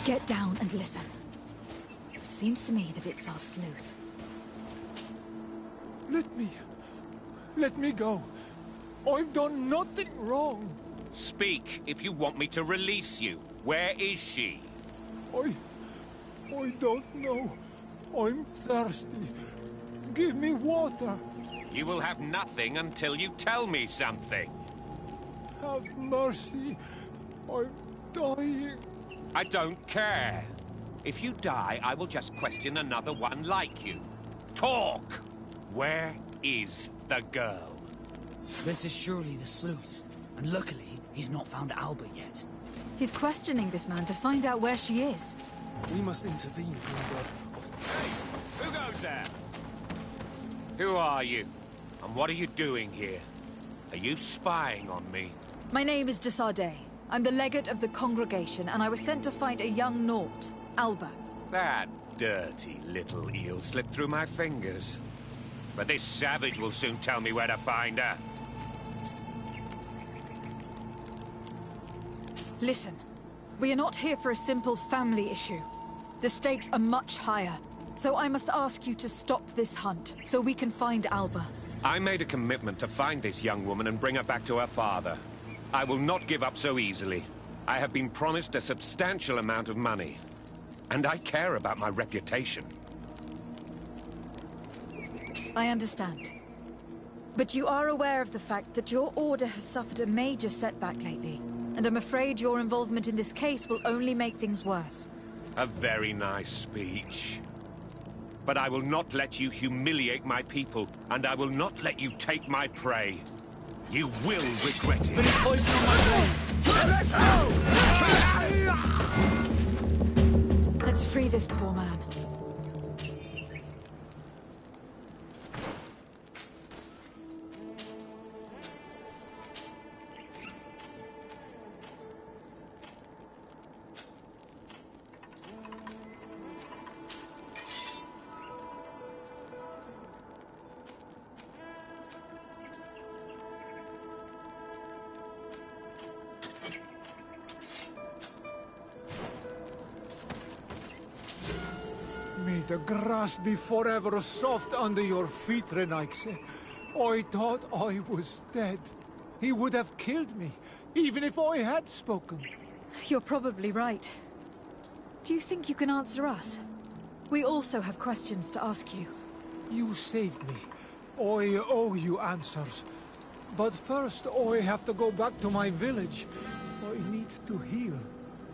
Get down and listen. It seems to me that it's our sleuth. Let me go. I've done nothing wrong. Speak if you want me to release you. Where is she? I don't know. I'm thirsty. Give me water. You will have nothing until you tell me something. Have mercy. I'm dying. I don't care. If you die, I will just question another one like you. Talk! Where is the girl? This is surely the sleuth. And luckily, he's not found Alba yet. He's questioning this man to find out where she is. We must intervene, Greenwood. Hey, who goes there? Who are you? And what are you doing here? Are you spying on me? My name is Desardet. I'm the legate of the congregation, and I was sent to find a young Naut, Alba. That dirty little eel slipped through my fingers. But this savage will soon tell me where to find her. Listen, we are not here for a simple family issue. The stakes are much higher, so I must ask you to stop this hunt, so we can find Alba. I made a commitment to find this young woman and bring her back to her father. I will not give up so easily. I have been promised a substantial amount of money. And I care about my reputation. I understand. But you are aware of the fact that your order has suffered a major setback lately. And I'm afraid your involvement in this case will only make things worse. A very nice speech. But I will not let you humiliate my people, and I will not let you take my prey. You will regret it. But it's poison on my blade! Let's free this poor man. May the grass be forever soft under your feet, Renaix. I thought I was dead. He would have killed me, even if I had spoken. You're probably right. Do you think you can answer us? We also have questions to ask you. You saved me. I owe you answers. But first, I have to go back to my village. I need to heal.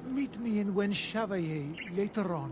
Meet me in Wen Chevalier later on.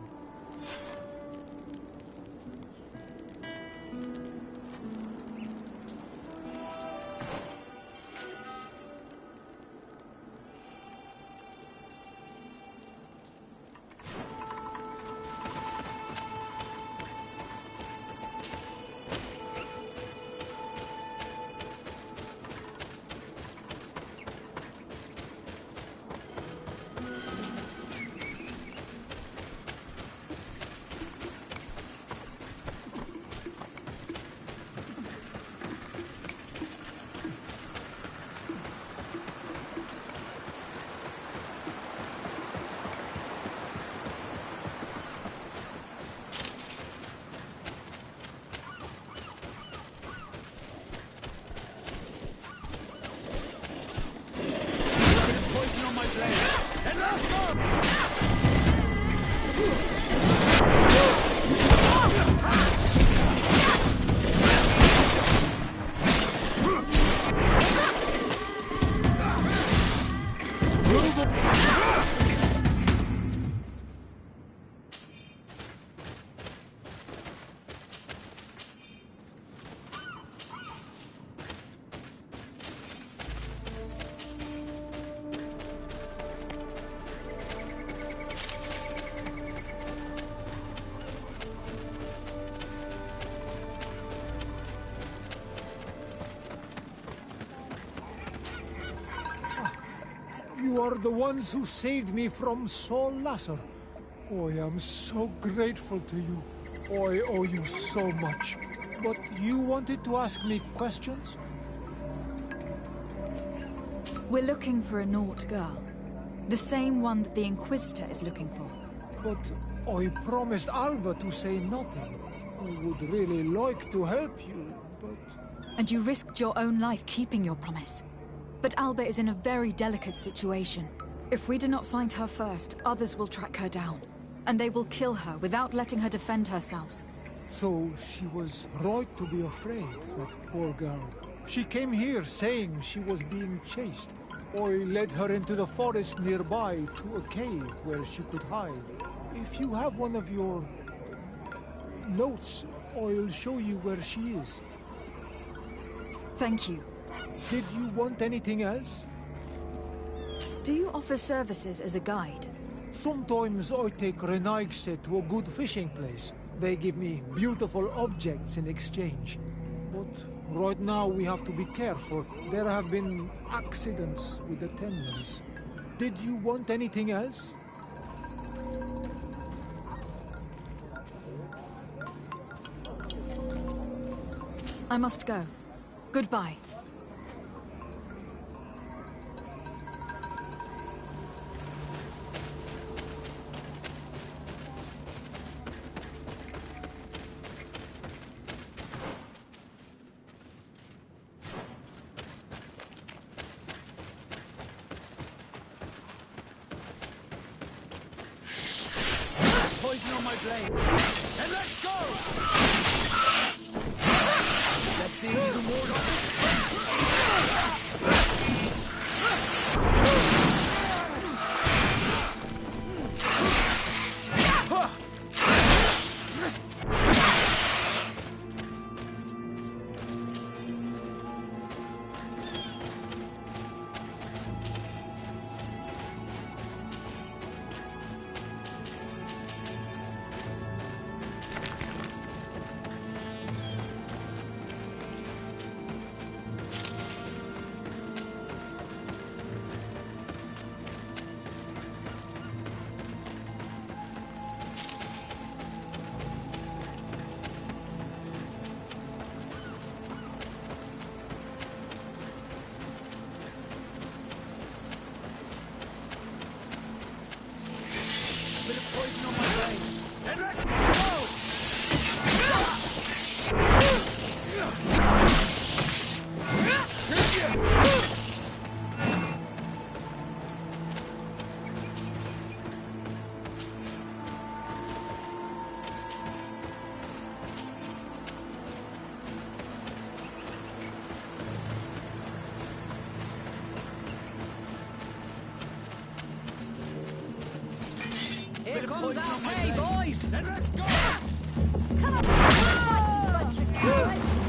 You are the ones who saved me from Saul Lasser. I am so grateful to you. I owe you so much. But you wanted to ask me questions? We're looking for a Naut girl. The same one that the Inquisitor is looking for. But I promised Alba to say nothing. I would really like to help you, but... And you risked your own life keeping your promise. But Alba is in a very delicate situation. If we do not find her first, others will track her down. And they will kill her without letting her defend herself. So she was right to be afraid, that poor girl. She came here saying she was being chased. I led her into the forest nearby to a cave where she could hide. If you have one of your... notes, I'll show you where she is. Thank you. Did you want anything else? Do you offer services as a guide? Sometimes I take Renaigse to a good fishing place. They give me beautiful objects in exchange. But right now we have to be careful. There have been accidents with attendants. Did you want anything else? I must go. Goodbye. Poison on my blade. And let's go! Let's see if you can ward off this. Bit of poison on my blade. And let's Here comes our pay, boys! Then let's go! Come on! Bunch of cowards!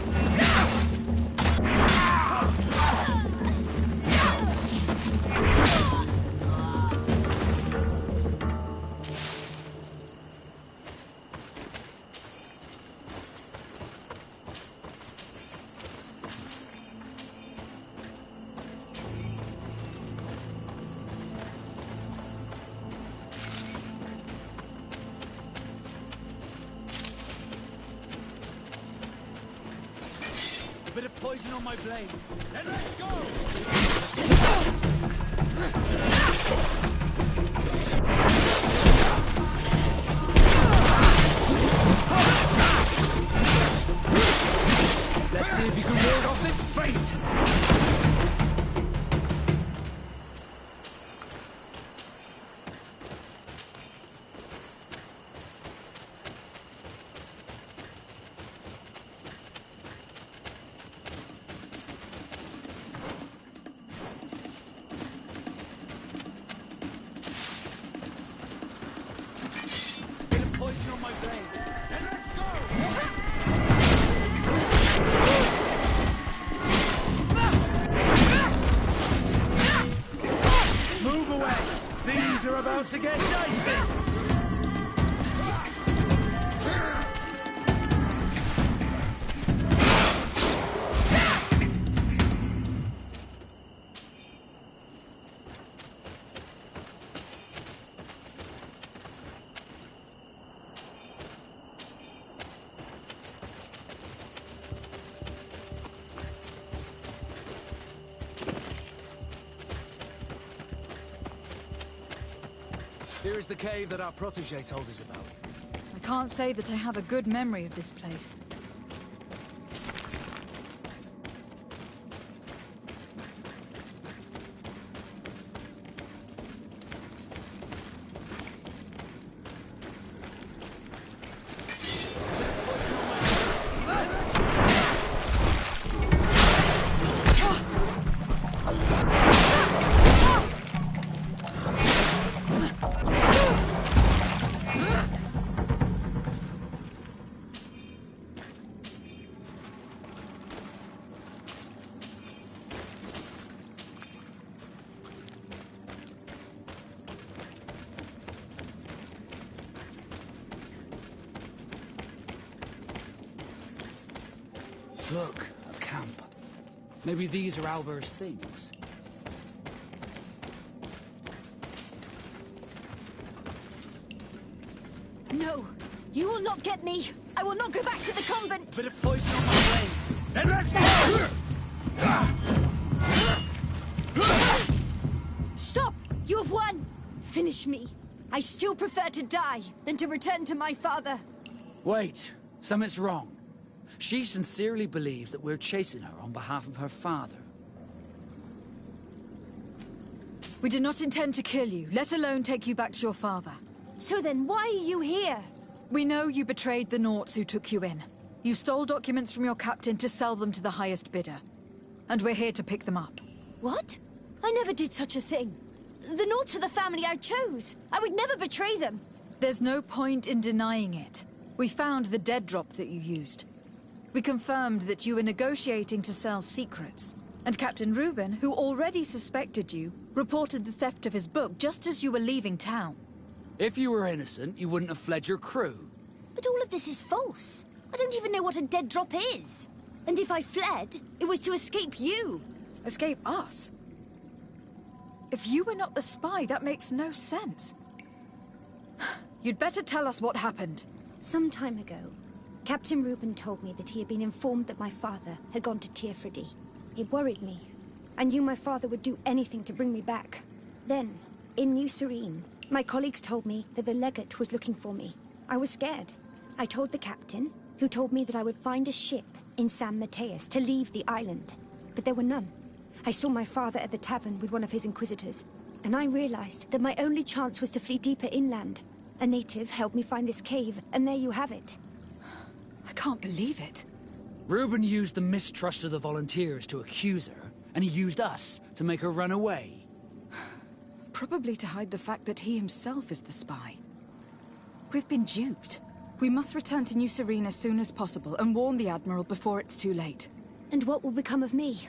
Bit of poison on my blade. Then let's go! Let's see if you can ward off this fate! Poison on my blade. And let's go! Move away! Things are about to get dicey! Here is the cave that our protege told us about. I can't say that I have a good memory of this place. Look, a camp. Maybe these are Albert's things. No, you will not get me. I will not go back to the convent. Bit of poison on my brain. Then let's go! Stop! You have won! Finish me. I still prefer to die than to return to my father. Wait, something's wrong. She sincerely believes that we're chasing her on behalf of her father. We did not intend to kill you, let alone take you back to your father. So then why are you here? We know you betrayed the Nauts who took you in. You stole documents from your captain to sell them to the highest bidder. And we're here to pick them up. What? I never did such a thing. The Nauts are the family I chose. I would never betray them. There's no point in denying it. We found the dead drop that you used. We confirmed that you were negotiating to sell secrets. And Captain Reuben, who already suspected you, reported the theft of his book just as you were leaving town. If you were innocent, you wouldn't have fled your crew. But all of this is false. I don't even know what a dead drop is. And if I fled, it was to escape you. Escape us? If you were not the spy, that makes no sense. You'd better tell us what happened. Some time ago, Captain Reuben told me that he had been informed that my father had gone to Teerfredy. It worried me. I knew my father would do anything to bring me back. Then, in New Serene, my colleagues told me that the legate was looking for me. I was scared. I told the captain, who told me that I would find a ship in San Mateus to leave the island. But there were none. I saw my father at the tavern with one of his inquisitors, and I realized that my only chance was to flee deeper inland. A native helped me find this cave, and there you have it. I can't believe it. Reuben used the mistrust of the volunteers to accuse her, and he used us to make her run away. Probably to hide the fact that he himself is the spy. We've been duped. We must return to New Serene as soon as possible and warn the Admiral before it's too late. And what will become of me?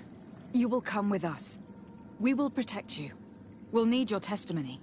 You will come with us. We will protect you. We'll need your testimony.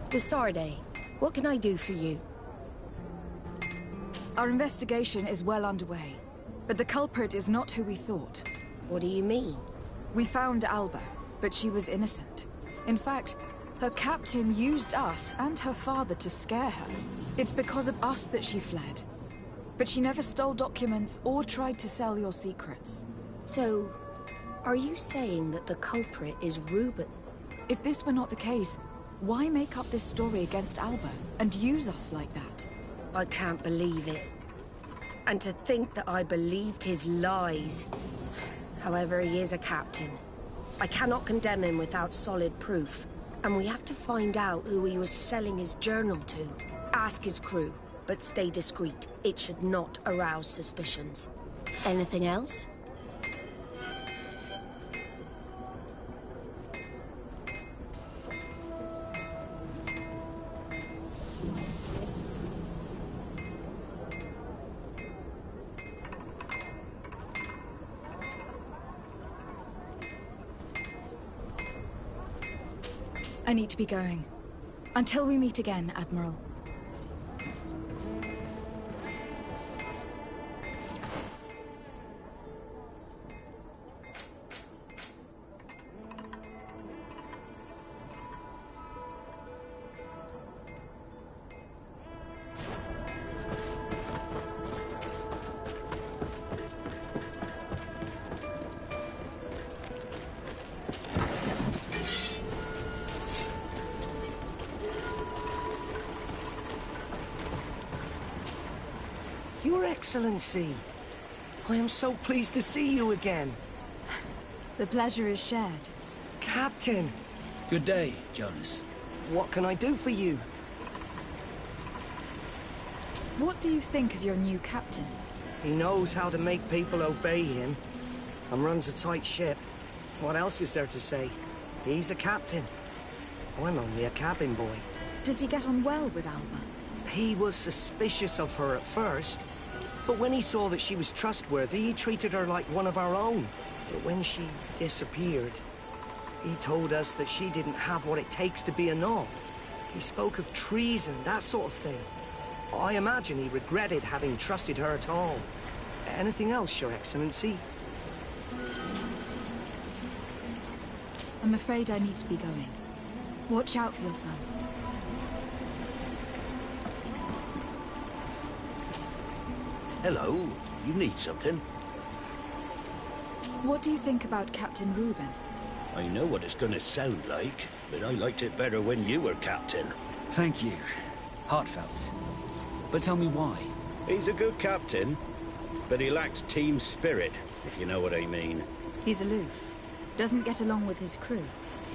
Desarde, what can I do for you? Our investigation is well underway, but the culprit is not who we thought. What do you mean? We found Alba, but she was innocent. In fact, her captain used us and her father to scare her. It's because of us that she fled. But she never stole documents or tried to sell your secrets. So, are you saying that the culprit is Reuben? If this were not the case, why make up this story against Alba and use us like that? I can't believe it. And to think that I believed his lies. However, he is a captain. I cannot condemn him without solid proof. And we have to find out who he was selling his journal to. Ask his crew, but stay discreet. It should not arouse suspicions. Anything else? I need to be going. Until we meet again, Admiral. Your Excellency, I am so pleased to see you again. The pleasure is shared. Captain, Good day, Jonas. what can I do for you? What do you think of your new captain? He knows how to make people obey him, and runs a tight ship. What else is there to say? He's a captain. I'm only a cabin boy. Does he get on well with Alba? He was suspicious of her at first, but when he saw that she was trustworthy, he treated her like one of our own. But when she disappeared, he told us that she didn't have what it takes to be a Nod. He spoke of treason, that sort of thing. I imagine he regretted having trusted her at all. Anything else, Your Excellency? I'm afraid I need to be going. Watch out for yourself. Hello. You need something? What do you think about Captain Reuben? I know what it's gonna sound like, but I liked it better when you were captain. Thank you. Heartfelt. But tell me why. He's a good captain, but he lacks team spirit, if you know what I mean. He's aloof. Doesn't get along with his crew.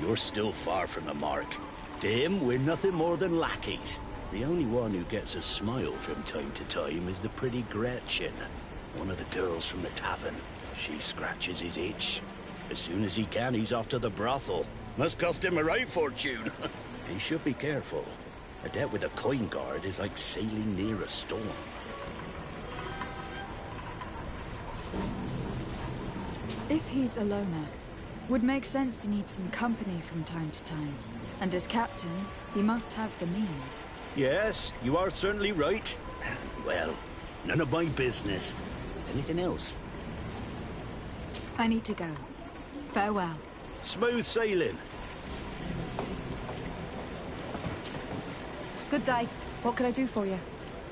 You're still far from the mark. To him, we're nothing more than lackeys. The only one who gets a smile from time to time is the pretty Gretchen, one of the girls from the tavern. She scratches his itch. As soon as he can, he's off to the brothel. Must cost him a right fortune. He should be careful. A debt with a coin guard is like sailing near a storm. If he's a loner, would make sense he needs some company from time to time. And as captain, he must have the means. Yes, you are certainly right. Well, none of my business. Anything else? I need to go. Farewell. Smooth sailing. Good day. What can I do for you?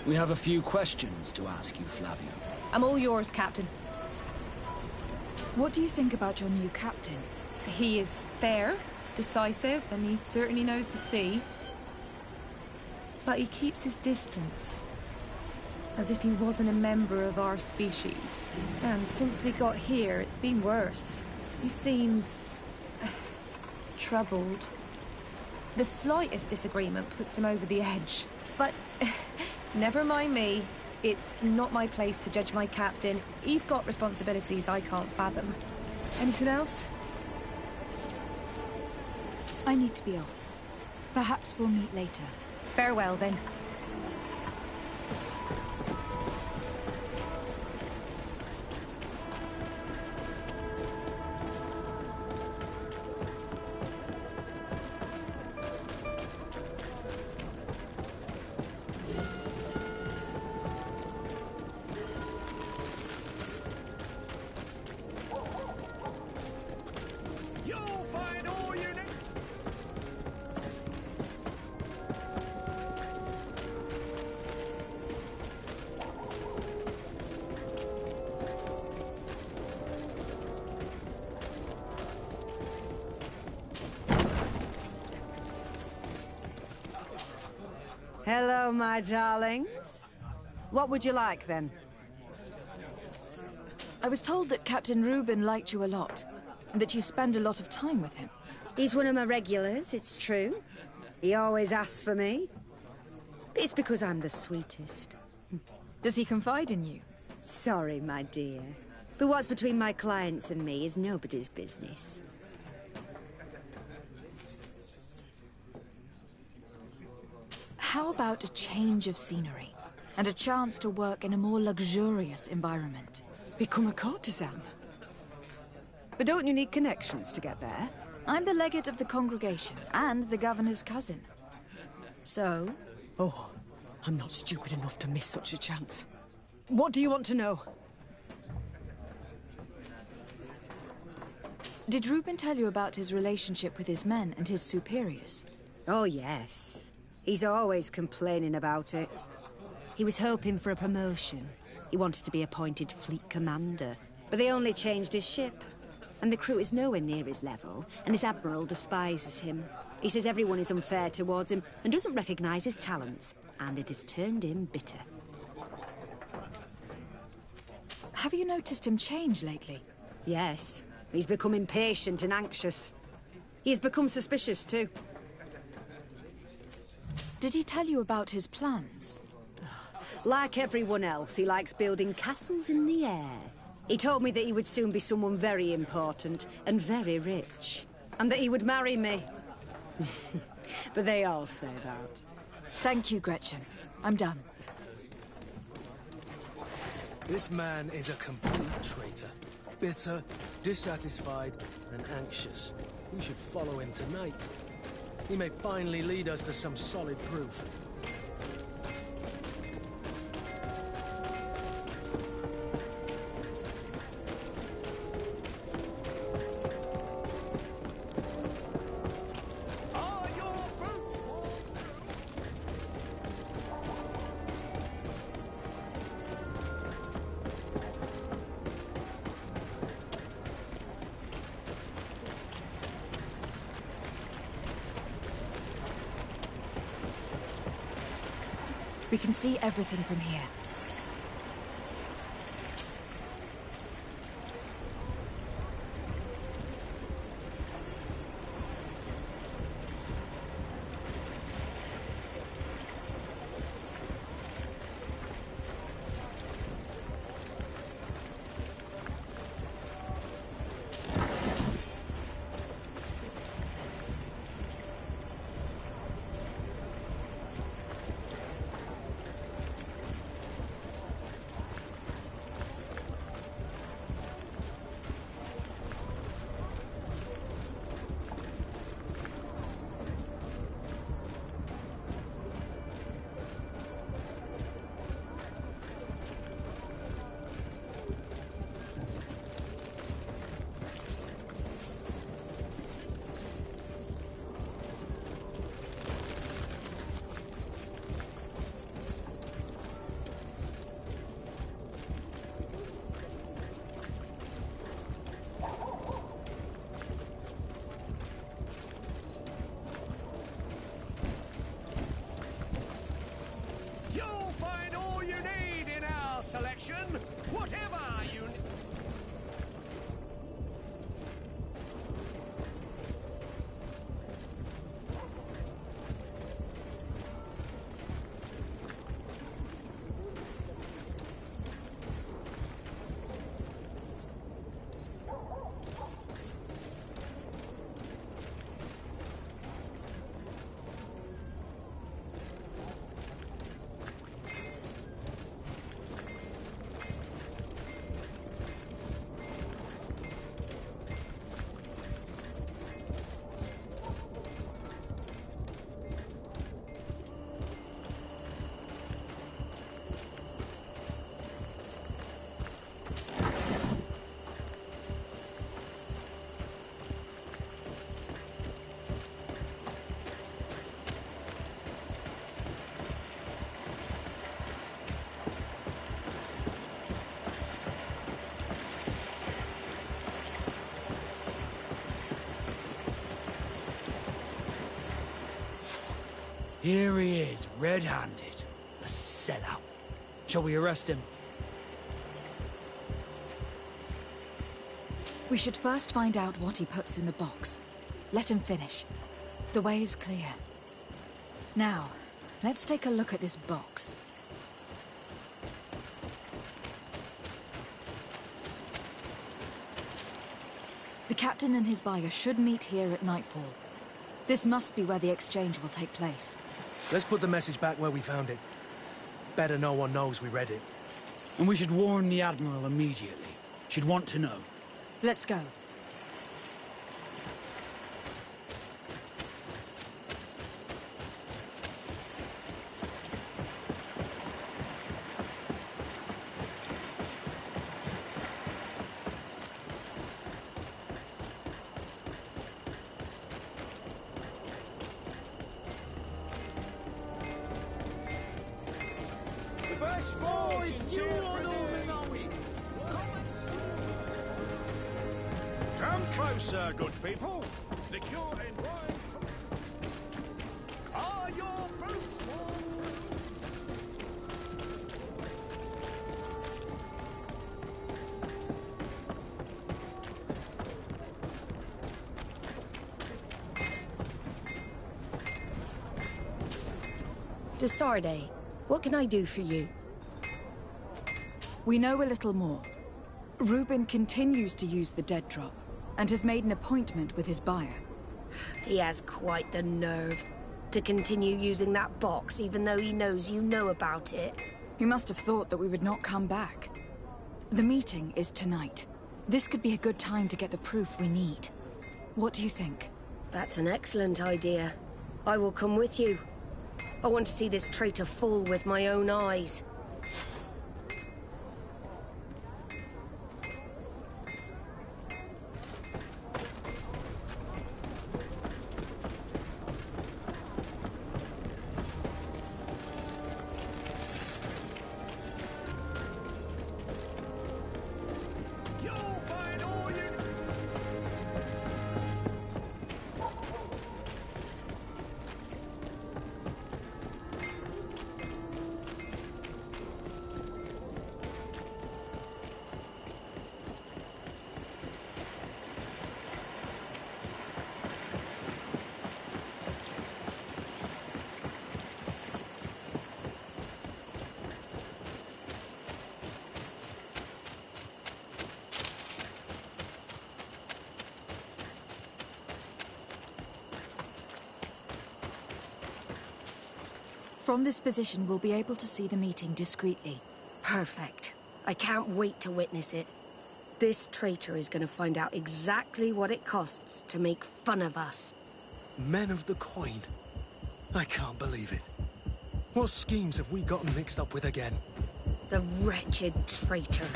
We have a few questions to ask you, Flavio. I'm all yours, Captain. What do you think about your new captain? He is fair, decisive, and he certainly knows the sea. But he keeps his distance. As if he wasn't a member of our species. And since we got here, it's been worse. He seems... troubled. The slightest disagreement puts him over the edge. But never mind me. It's not my place to judge my captain. He's got responsibilities I can't fathom. Anything else? I need to be off. Perhaps we'll meet later. Farewell, then. Hello, my darlings. What would you like, then? I was told that Captain Reuben liked you a lot, and that you spend a lot of time with him. He's one of my regulars, it's true. He always asks for me. But it's because I'm the sweetest. Does he confide in you? Sorry, my dear. But what's between my clients and me is nobody's business. How about a change of scenery? And a chance to work in a more luxurious environment? Become a courtesan? But don't you need connections to get there? I'm the legate of the congregation, and the governor's cousin. So? Oh, I'm not stupid enough to miss such a chance. What do you want to know? Did Reuben tell you about his relationship with his men and his superiors? Oh, yes. He's always complaining about it. He was hoping for a promotion. He wanted to be appointed fleet commander. But they only changed his ship. And the crew is nowhere near his level, and his admiral despises him. He says everyone is unfair towards him, and doesn't recognize his talents. And it has turned him bitter. Have you noticed him change lately? Yes. He's become impatient and anxious. He has become suspicious, too. Did he tell you about his plans? Like everyone else, he likes building castles in the air. He told me that he would soon be someone very important and very rich. And that he would marry me. But they all say that. Thank you, Gretchen. I'm done. This man is a complete traitor. Bitter, dissatisfied, and anxious. We should follow him tonight. He may finally lead us to some solid proof. We can see everything from here. Selection, whatever you... Here he is, red-handed. The sellout. Shall we arrest him? We should first find out what he puts in the box. Let him finish. The way is clear. Now, let's take a look at this box. The captain and his buyer should meet here at nightfall. This must be where the exchange will take place. Let's put the message back where we found it. Better no one knows we read it. And we should warn the Admiral immediately. She'd want to know. Let's go. Come closer, good people. The cure and wine from... Are your boots warm? Desarde, what can I do for you? We know a little more. Reuben continues to use the dead drop, and has made an appointment with his buyer. He has quite the nerve to continue using that box even though he knows you know about it. He must have thought that we would not come back. The meeting is tonight. This could be a good time to get the proof we need. What do you think? That's an excellent idea. I will come with you. I want to see this traitor fall with my own eyes. From this position, we'll be able to see the meeting discreetly. Perfect. I can't wait to witness it. This traitor is going to find out exactly what it costs to make fun of us. Men of the coin? I can't believe it. What schemes have we gotten mixed up with again? The wretched traitor.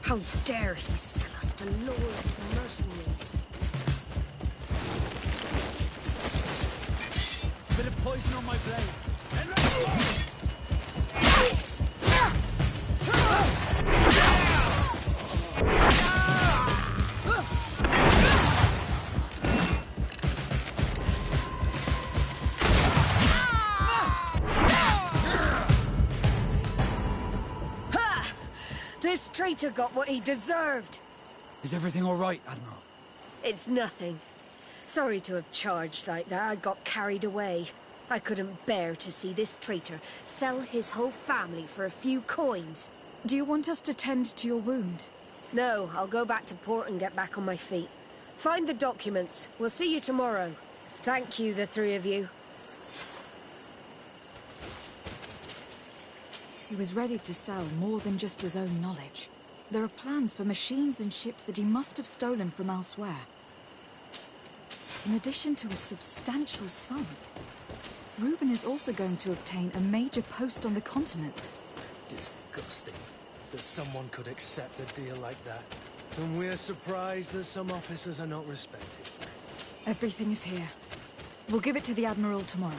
How dare he sell us to lords and mercenaries? Bit of poison on my blade. This traitor got what he deserved. Is everything all right, Admiral? It's nothing. Sorry to have charged like that. I got carried away. I couldn't bear to see this traitor sell his whole family for a few coins. Do you want us to tend to your wound? No, I'll go back to port and get back on my feet. Find the documents. We'll see you tomorrow. Thank you, the three of you. He was ready to sell more than just his own knowledge. There are plans for machines and ships that he must have stolen from elsewhere. In addition to a substantial sum, Reuben is also going to obtain a major post on the continent. Disgusting that someone could accept a deal like that. And we're surprised that some officers are not respected. Everything is here. We'll give it to the Admiral tomorrow.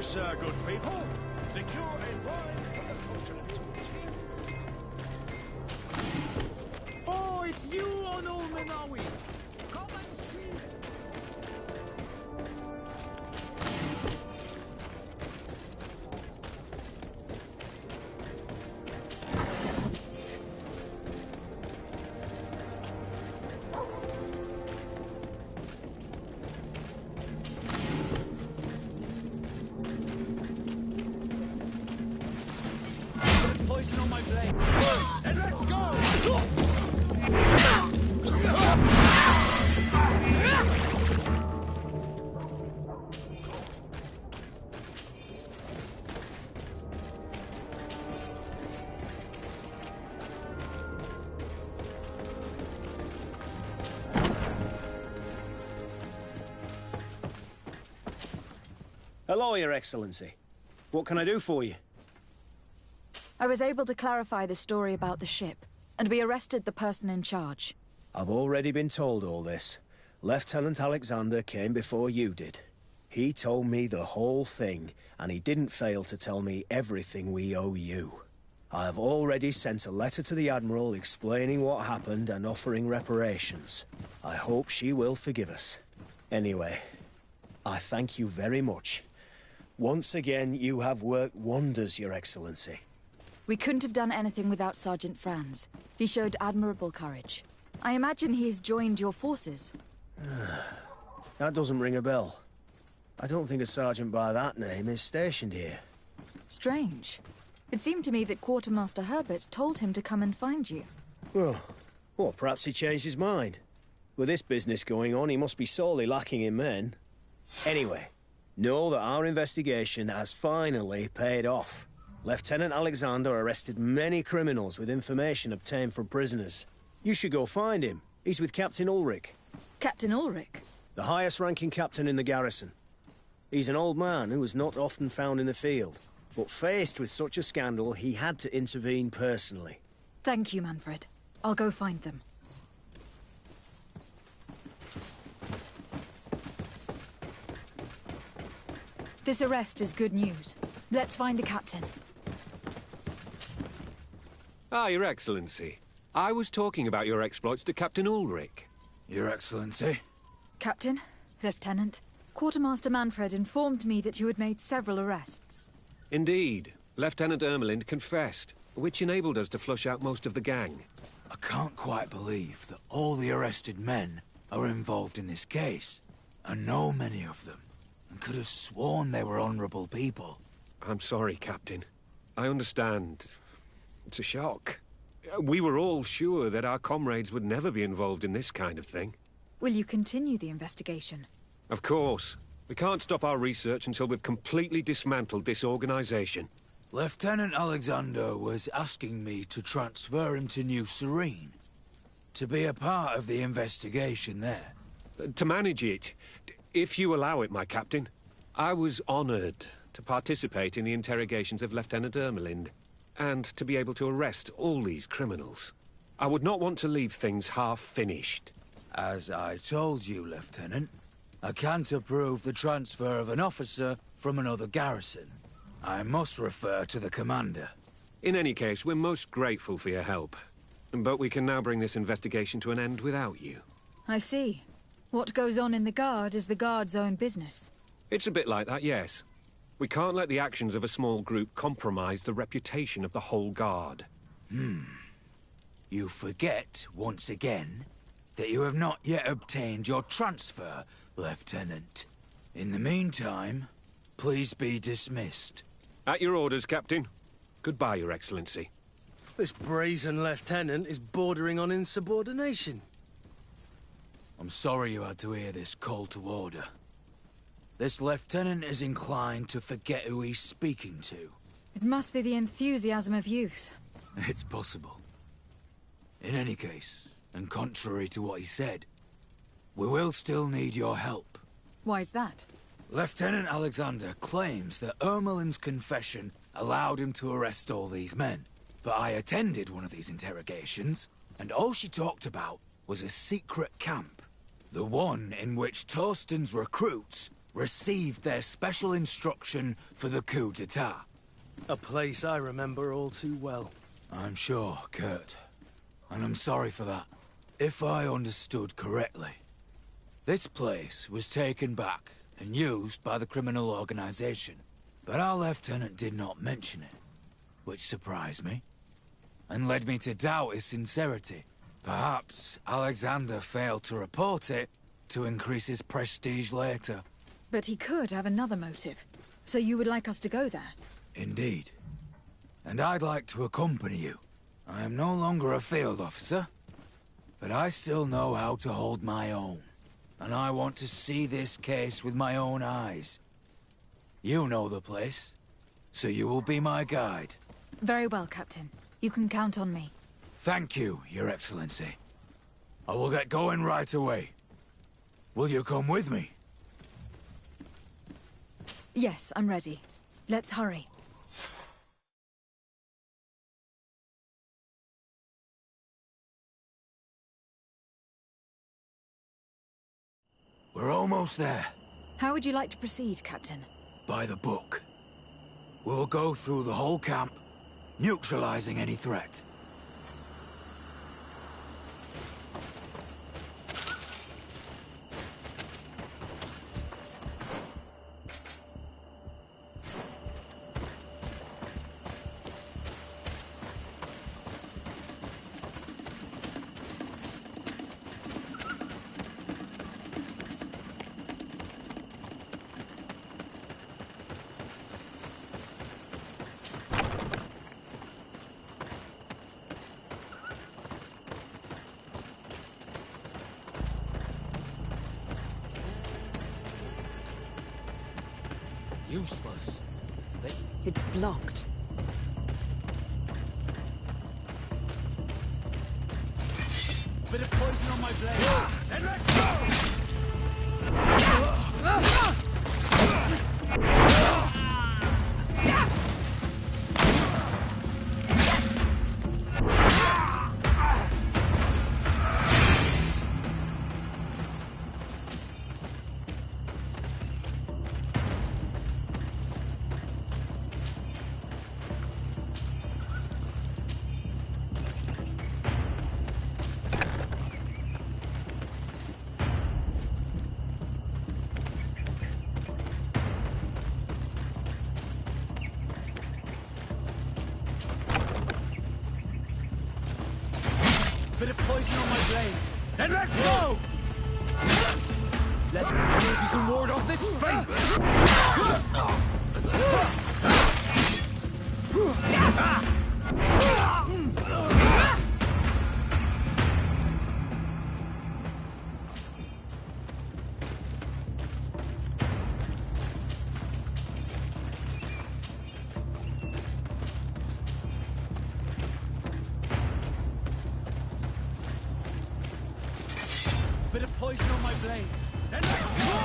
sir, good people. Secure a wine for the continent. Oh, it's you on Old Menawi! Come and see! Poison on my blade. And let's go! Hello, Your Excellency. What can I do for you? I was able to clarify the story about the ship, and we arrested the person in charge. I've already been told all this. Lieutenant Alexander came before you did. He told me the whole thing, and he didn't fail to tell me everything we owe you. I have already sent a letter to the Admiral explaining what happened and offering reparations. I hope she will forgive us. Anyway, I thank you very much. Once again, you have worked wonders, Your Excellency. We couldn't have done anything without Sergeant Franz. He showed admirable courage. I imagine he's joined your forces. That doesn't ring a bell. I don't think a sergeant by that name is stationed here. Strange. It seemed to me that Quartermaster Herbert told him to come and find you. Oh, well, perhaps he changed his mind. With this business going on, he must be sorely lacking in men. Anyway, know that our investigation has finally paid off. Lieutenant Alexander arrested many criminals with information obtained from prisoners. You should go find him. He's with Captain Ulrich. Captain Ulrich? The highest-ranking captain in the garrison. He's an old man who is not often found in the field. But faced with such a scandal, he had to intervene personally. Thank you, Manfred. I'll go find them. This arrest is good news. Let's find the captain. Ah, Your Excellency. I was talking about your exploits to Captain Ulrich. Your Excellency? Captain, Lieutenant, Quartermaster Manfred informed me that you had made several arrests. Indeed. Lieutenant Ermelind confessed, which enabled us to flush out most of the gang. I can't quite believe that all the arrested men are involved in this case. I know many of them, and could have sworn they were honorable people. I'm sorry, Captain. I understand. It's a shock. We were all sure that our comrades would never be involved in this kind of thing. Will you continue the investigation? Of course. We can't stop our research until we've completely dismantled this organization. Lieutenant Alexander was asking me to transfer him to New Serene, to be a part of the investigation there. To manage it, if you allow it, my captain. I was honored to participate in the interrogations of Lieutenant Ermelind, and to be able to arrest all these criminals. I would not want to leave things half-finished. As I told you, Lieutenant, I can't approve the transfer of an officer from another garrison. I must refer to the commander. In any case, we're most grateful for your help. But we can now bring this investigation to an end without you. I see. What goes on in the Guard is the Guard's own business. It's a bit like that, yes. We can't let the actions of a small group compromise the reputation of the whole Guard. You forget, once again, that you have not yet obtained your transfer, Lieutenant. In the meantime, please be dismissed. At your orders, Captain. Goodbye, Your Excellency. This brazen lieutenant is bordering on insubordination. I'm sorry you had to hear this call to order. This lieutenant is inclined to forget who he's speaking to. It must be the enthusiasm of youth. It's possible. In any case, and contrary to what he said, we will still need your help. Why's that? Lieutenant Alexander claims that Ermelin's confession allowed him to arrest all these men. But I attended one of these interrogations, and all she talked about was a secret camp. The one in which Torsten's recruits received their special instruction for the coup d'etat. A place I remember all too well. I'm sure, Kurt. And I'm sorry for that. If I understood correctly, this place was taken back and used by the criminal organization. But our lieutenant did not mention it, which surprised me, and led me to doubt his sincerity. Perhaps Alexander failed to report it to increase his prestige later. But he could have another motive. So you would like us to go there? Indeed. And I'd like to accompany you. I am no longer a field officer, but I still know how to hold my own. And I want to see this case with my own eyes. You know the place, so you will be my guide. Very well, Captain. You can count on me. Thank you, Your Excellency. I will get going right away. Will you come with me? Yes, I'm ready. Let's hurry. We're almost there. How would you like to proceed, Captain? By the book. We'll go through the whole camp, neutralizing any threat. Useless. It's blocked. Bit of poison on my blade. Then let's go! Bit of poison on my blade. Then let's go! Let's see if you can ward off this fate! Bit of poison on my blade. Then let's go!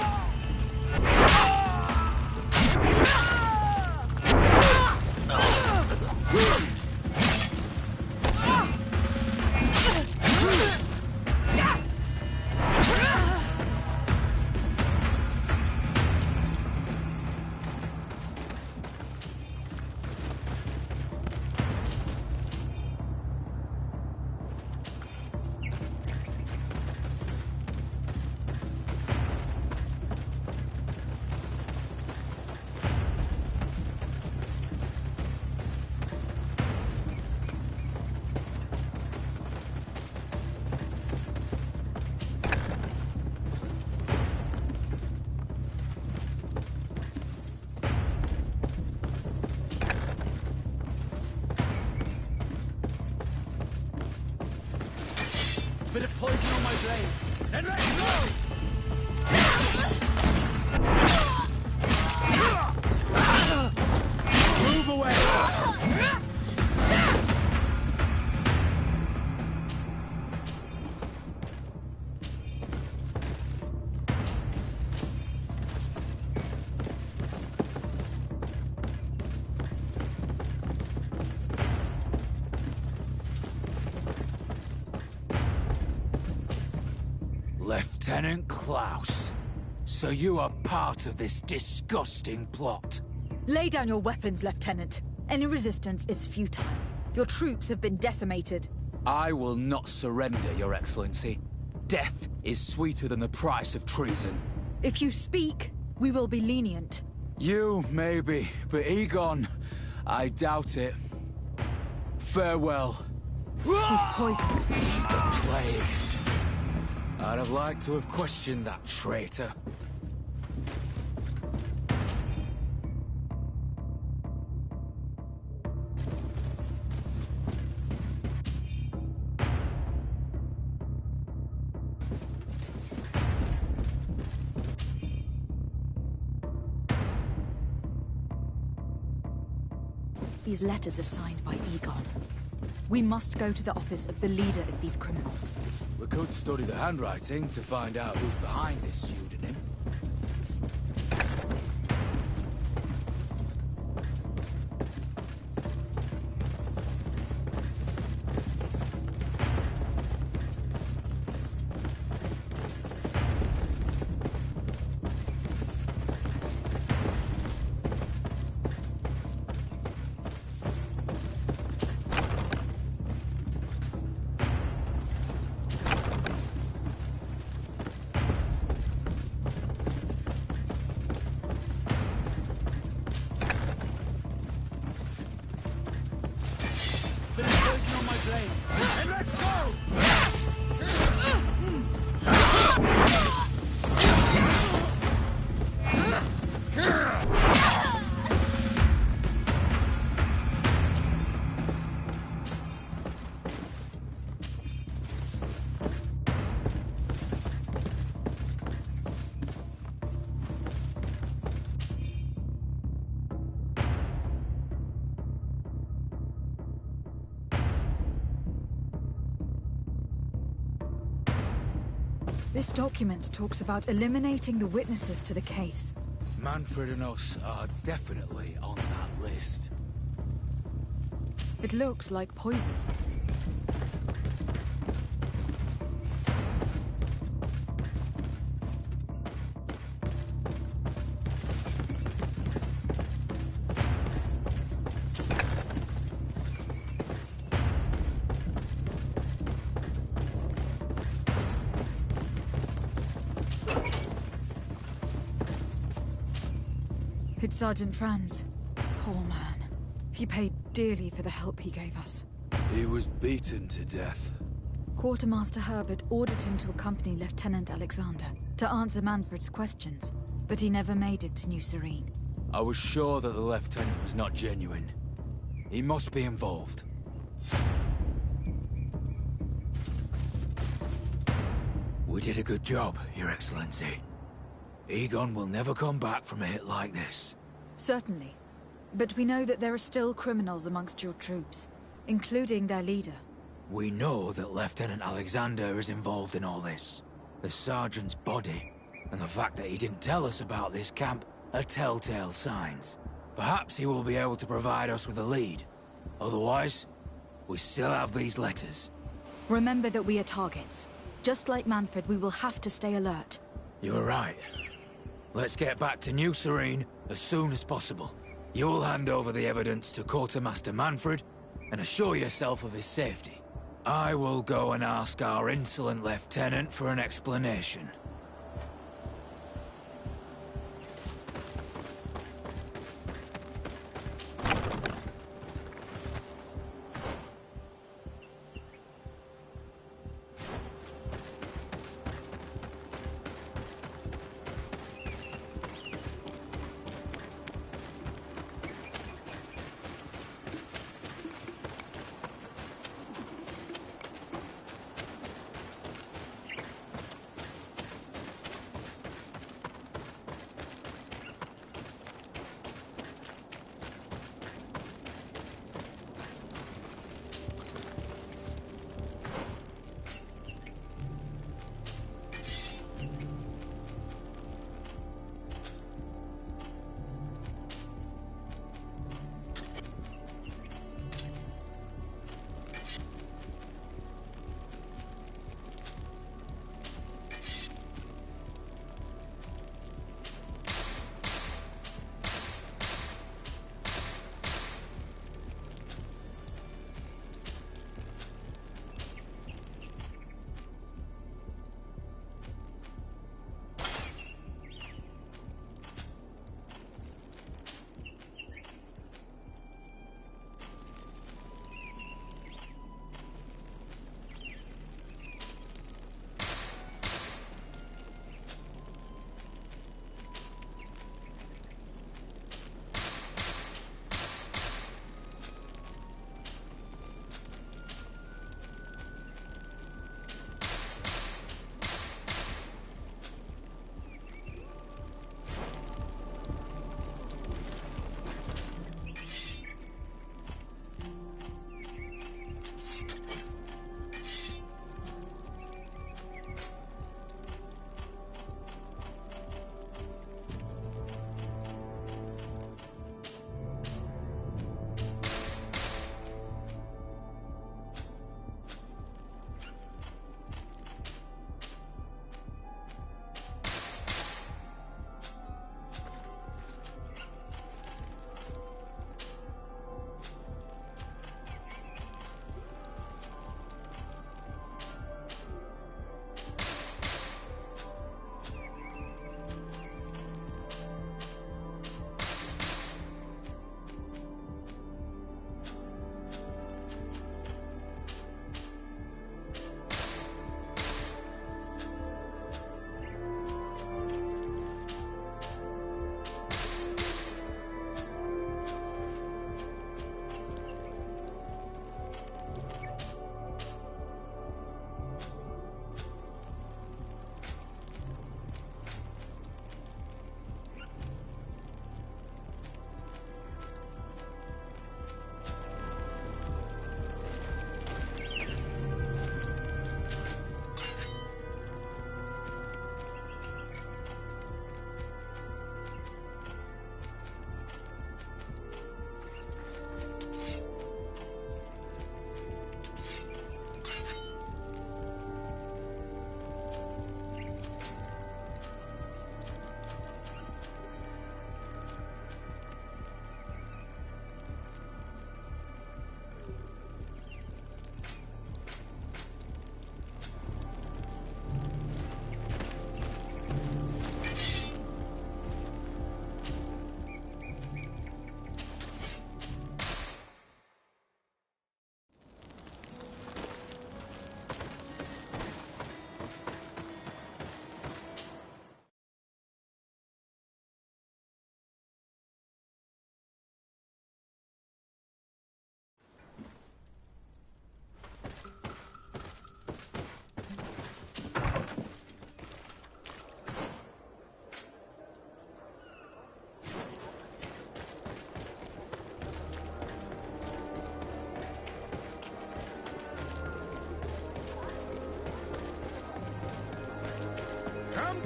Bit of poison on my blade. Then let's go! Move away! Lieutenant Klaus. So you are part of this disgusting plot. Lay down your weapons, Lieutenant. Any resistance is futile. Your troops have been decimated. I will not surrender, Your Excellency. Death is sweeter than the price of treason. If you speak, we will be lenient. You, maybe, but Egon, I doubt it. Farewell. He's poisoned. The plague. I'd have liked to have questioned that traitor. These letters are signed by Egon. We must go to the office of the leader of these criminals. We could study the handwriting to find out who's behind this pseudonym. And let's go! This document talks about eliminating the witnesses to the case. Manfred and us are definitely on that list. It looks like poison. It's Sergeant Franz. Poor man. He paid dearly for the help he gave us. He was beaten to death. Quartermaster Herbert ordered him to accompany Lieutenant Alexander to answer Manfred's questions, but he never made it to New Serene. I was sure that the lieutenant was not genuine. He must be involved. We did a good job, Your Excellency. Egon will never come back from a hit like this. Certainly. But we know that there are still criminals amongst your troops, including their leader. We know that Lieutenant Alexander is involved in all this. The sergeant's body, and the fact that he didn't tell us about this camp, are telltale signs. Perhaps he will be able to provide us with a lead. Otherwise, we still have these letters. Remember that we are targets. Just like Manfred, we will have to stay alert. You're right. Let's get back to New Serene as soon as possible. You'll hand over the evidence to Quartermaster Manfred and assure yourself of his safety. I will go and ask our insolent lieutenant for an explanation.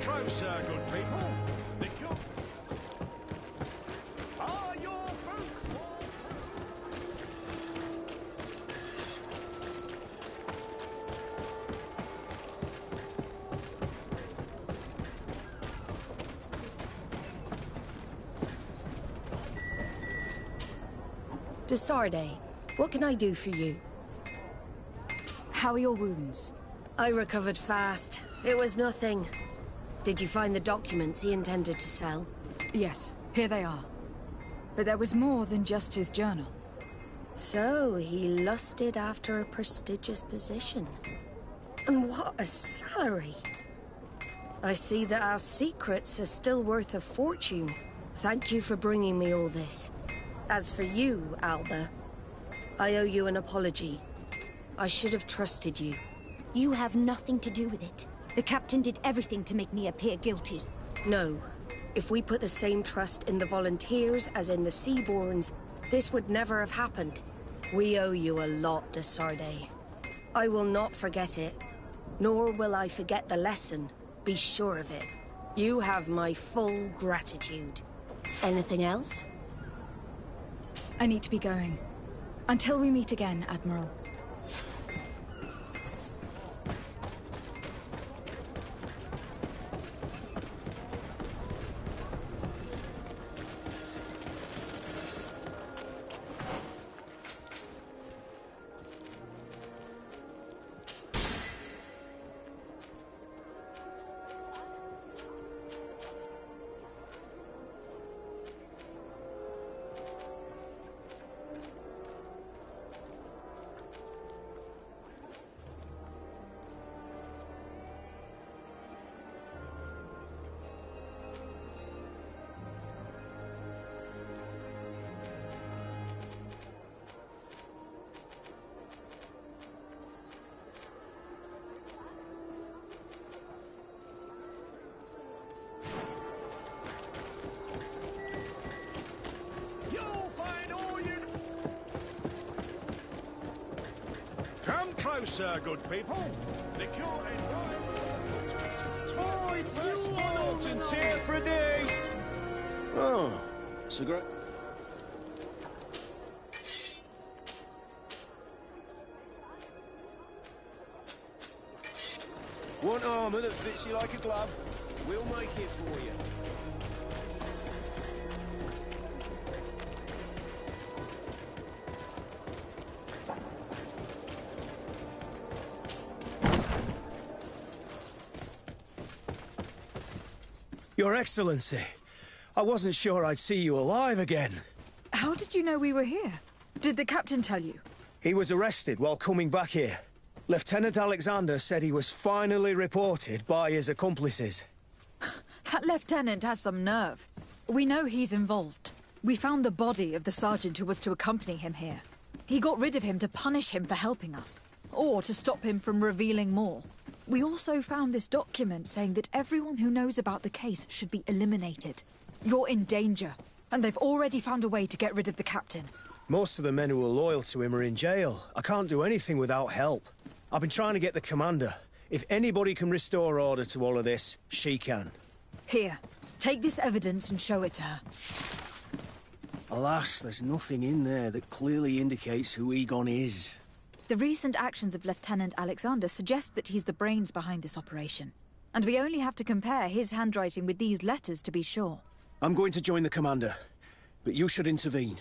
closer, good people. Are your boots Desarde, what can I do for you? How are your wounds? I recovered fast. It was nothing. Did you find the documents he intended to sell? Yes, here they are. But there was more than just his journal. So, he lusted after a prestigious position. And what a salary! I see that our secrets are still worth a fortune. Thank you for bringing me all this. As for you, Alba, I owe you an apology. I should have trusted you. You have nothing to do with it. The captain did everything to make me appear guilty. No. If we put the same trust in the volunteers as in the Seaborns, this would never have happened. We owe you a lot, Desarde. I will not forget it. Nor will I forget the lesson. Be sure of it. You have my full gratitude. Anything else? I need to be going. Until we meet again, Admiral. Come closer, good people. The cure Oh, it's you, Alton here for a day. Oh, it's a great... Want armor that fits you like a glove? We'll make it for you. Your Excellency, I wasn't sure I'd see you alive again. How did you know we were here? Did the captain tell you? He was arrested while coming back here. Lieutenant Alexander said he was finally reported by his accomplices. That lieutenant has some nerve. We know he's involved. We found the body of the sergeant who was to accompany him here. He got rid of him to punish him for helping us, or to stop him from revealing more. We also found this document saying that everyone who knows about the case should be eliminated. You're in danger, and they've already found a way to get rid of the captain. Most of the men who are loyal to him are in jail. I can't do anything without help. I've been trying to get the commander. If anybody can restore order to all of this, she can. Here, take this evidence and show it to her. Alas, there's nothing in there that clearly indicates who Egon is. The recent actions of Lieutenant Alexander suggest that he's the brains behind this operation. And we only have to compare his handwriting with these letters to be sure. I'm going to join the commander, but you should intervene.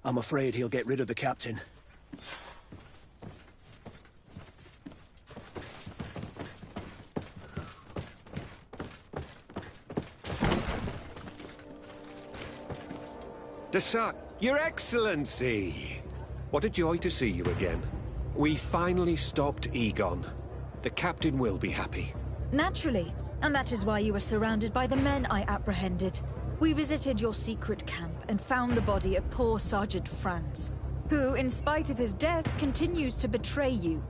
I'm afraid he'll get rid of the captain. Your Excellency! What a joy to see you again. We finally stopped Egon. The captain will be happy. Naturally, and that is why you were surrounded by the men I apprehended. We visited your secret camp and found the body of poor Sergeant Franz, who, in spite of his death, continues to betray you.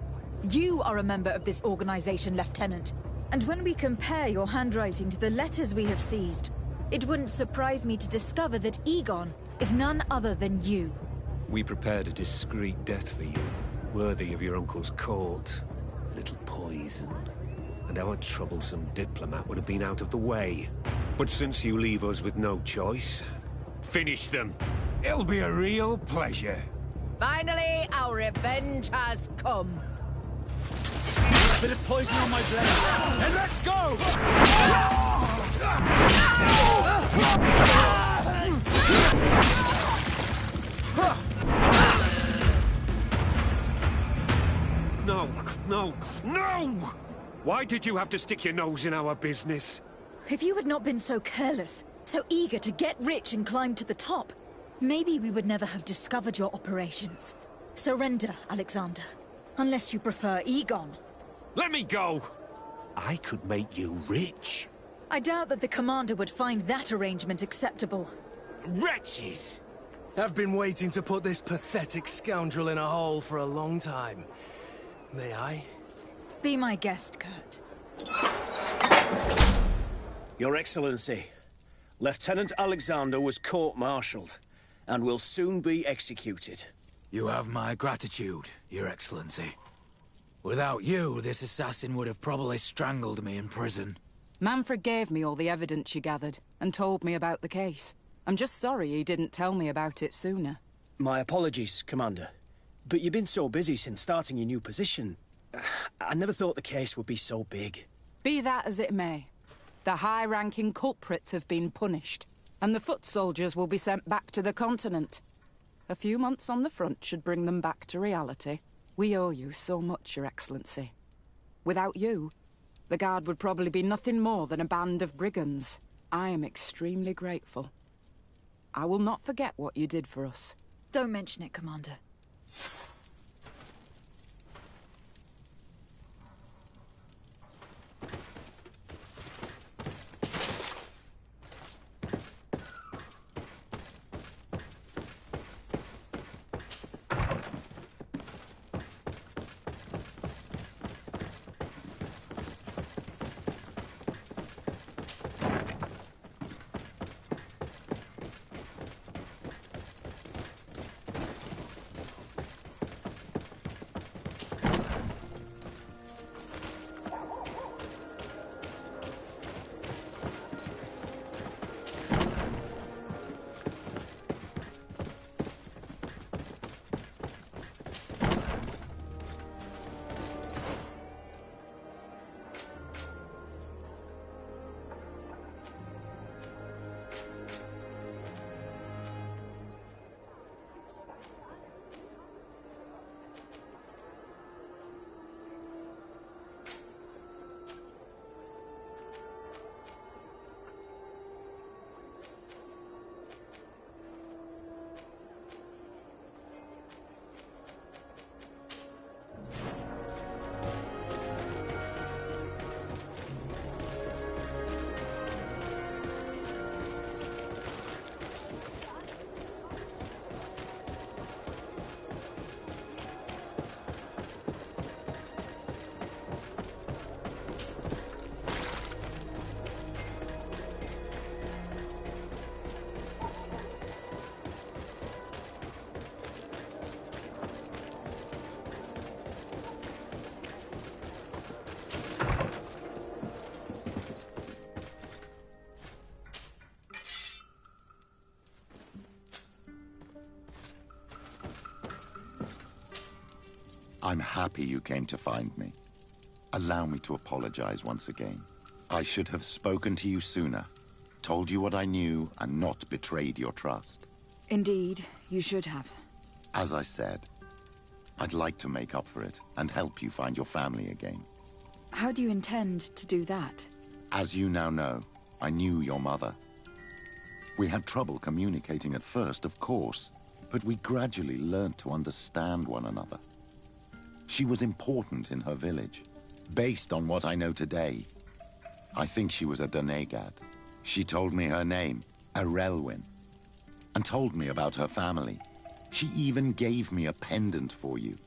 You are a member of this organization, Lieutenant. And when we compare your handwriting to the letters we have seized, it wouldn't surprise me to discover that Egon is none other than you. We prepared a discreet death for you, worthy of your uncle's court. A little poison. and our troublesome diplomat would have been out of the way. But since you leave us with no choice, finish them. It'll be a real pleasure. Finally, our revenge has come. A bit of poison on my blade. And let's go! No, no, no! Why did you have to stick your nose in our business? If you had not been so careless, so eager to get rich and climb to the top, maybe we would never have discovered your operations. Surrender, Alexander. Unless you prefer Egon. Let me go! I could make you rich. I doubt that the commander would find that arrangement acceptable. Wretches! I've been waiting to put this pathetic scoundrel in a hole for a long time. May I? Be my guest, Kurt. Your Excellency, Lieutenant Alexander was court-martialed and will soon be executed. You have my gratitude, Your Excellency. Without you, this assassin would have probably strangled me in prison. Manfred gave me all the evidence you gathered and told me about the case. I'm just sorry he didn't tell me about it sooner. My apologies, Commander. But you've been so busy since starting your new position. I never thought the case would be so big. Be that as it may, the high-ranking culprits have been punished, and the foot soldiers will be sent back to the continent. A few months on the front should bring them back to reality. We owe you so much, Your Excellency. Without you, the Guard would probably be nothing more than a band of brigands. I am extremely grateful. I will not forget what you did for us. Don't mention it, Commander. I'm happy you came to find me. Allow me to apologize once again. I should have spoken to you sooner, told you what I knew, and not betrayed your trust. Indeed, you should have. As I said, I'd like to make up for it and help you find your family again. How do you intend to do that? As you now know, I knew your mother. We had trouble communicating at first, of course, but we gradually learned to understand one another. She was important in her village. Based on what I know today, I think she was a Donegad. She told me her name, Arelwyn, and told me about her family. She even gave me a pendant for you.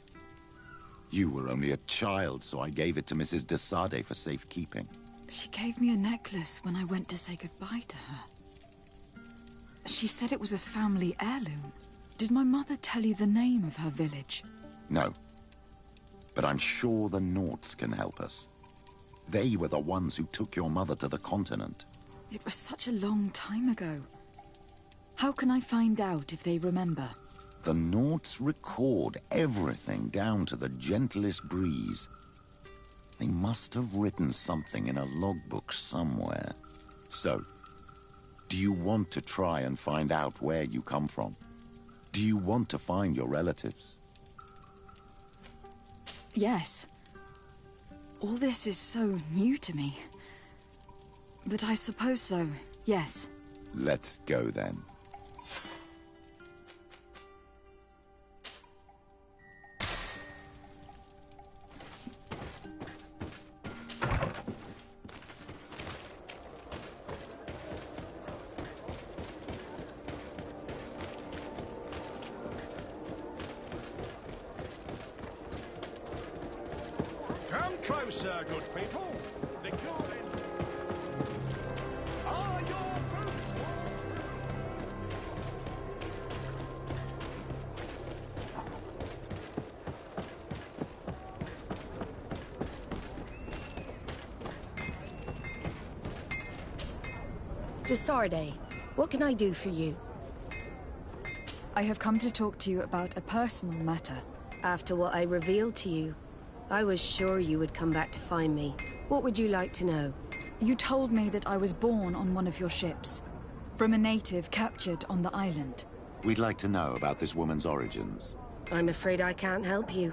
You were only a child, so I gave it to Mrs. de Sade for safekeeping. She gave me a necklace when I went to say goodbye to her. She said it was a family heirloom. Did my mother tell you the name of her village? No. But I'm sure the Nauts can help us. They were the ones who took your mother to the continent. It was such a long time ago. How can I find out if they remember? The Nauts record everything down to the gentlest breeze. They must have written something in a logbook somewhere. So, do you want to try and find out where you come from? Do you want to find your relatives? Yes. All this is so new to me. But I suppose so, yes. Let's go then. Come closer, good people. The calling. Are your boots Desarde, what can I do for you? I have come to talk to you about a personal matter. After what I revealed to you, I was sure you would come back to find me. What would you like to know? You told me that I was born on one of your ships, from a native captured on the island. We'd like to know about this woman's origins. I'm afraid I can't help you.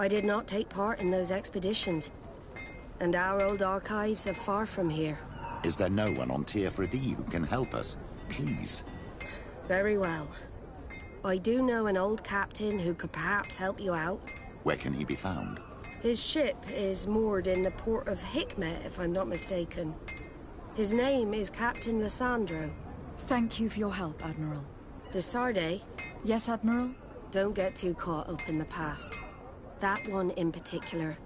I did not take part in those expeditions, and our old archives are far from here. Is there no one on Tearfredi who can help us? Please. Very well. I do know an old captain who could perhaps help you out. Where can he be found? His ship is moored in the port of Hikmet, if I'm not mistaken. His name is Captain Lissandro. Thank you for your help, Admiral. Desarde? Yes, Admiral? Don't get too caught up in the past. That one in particular.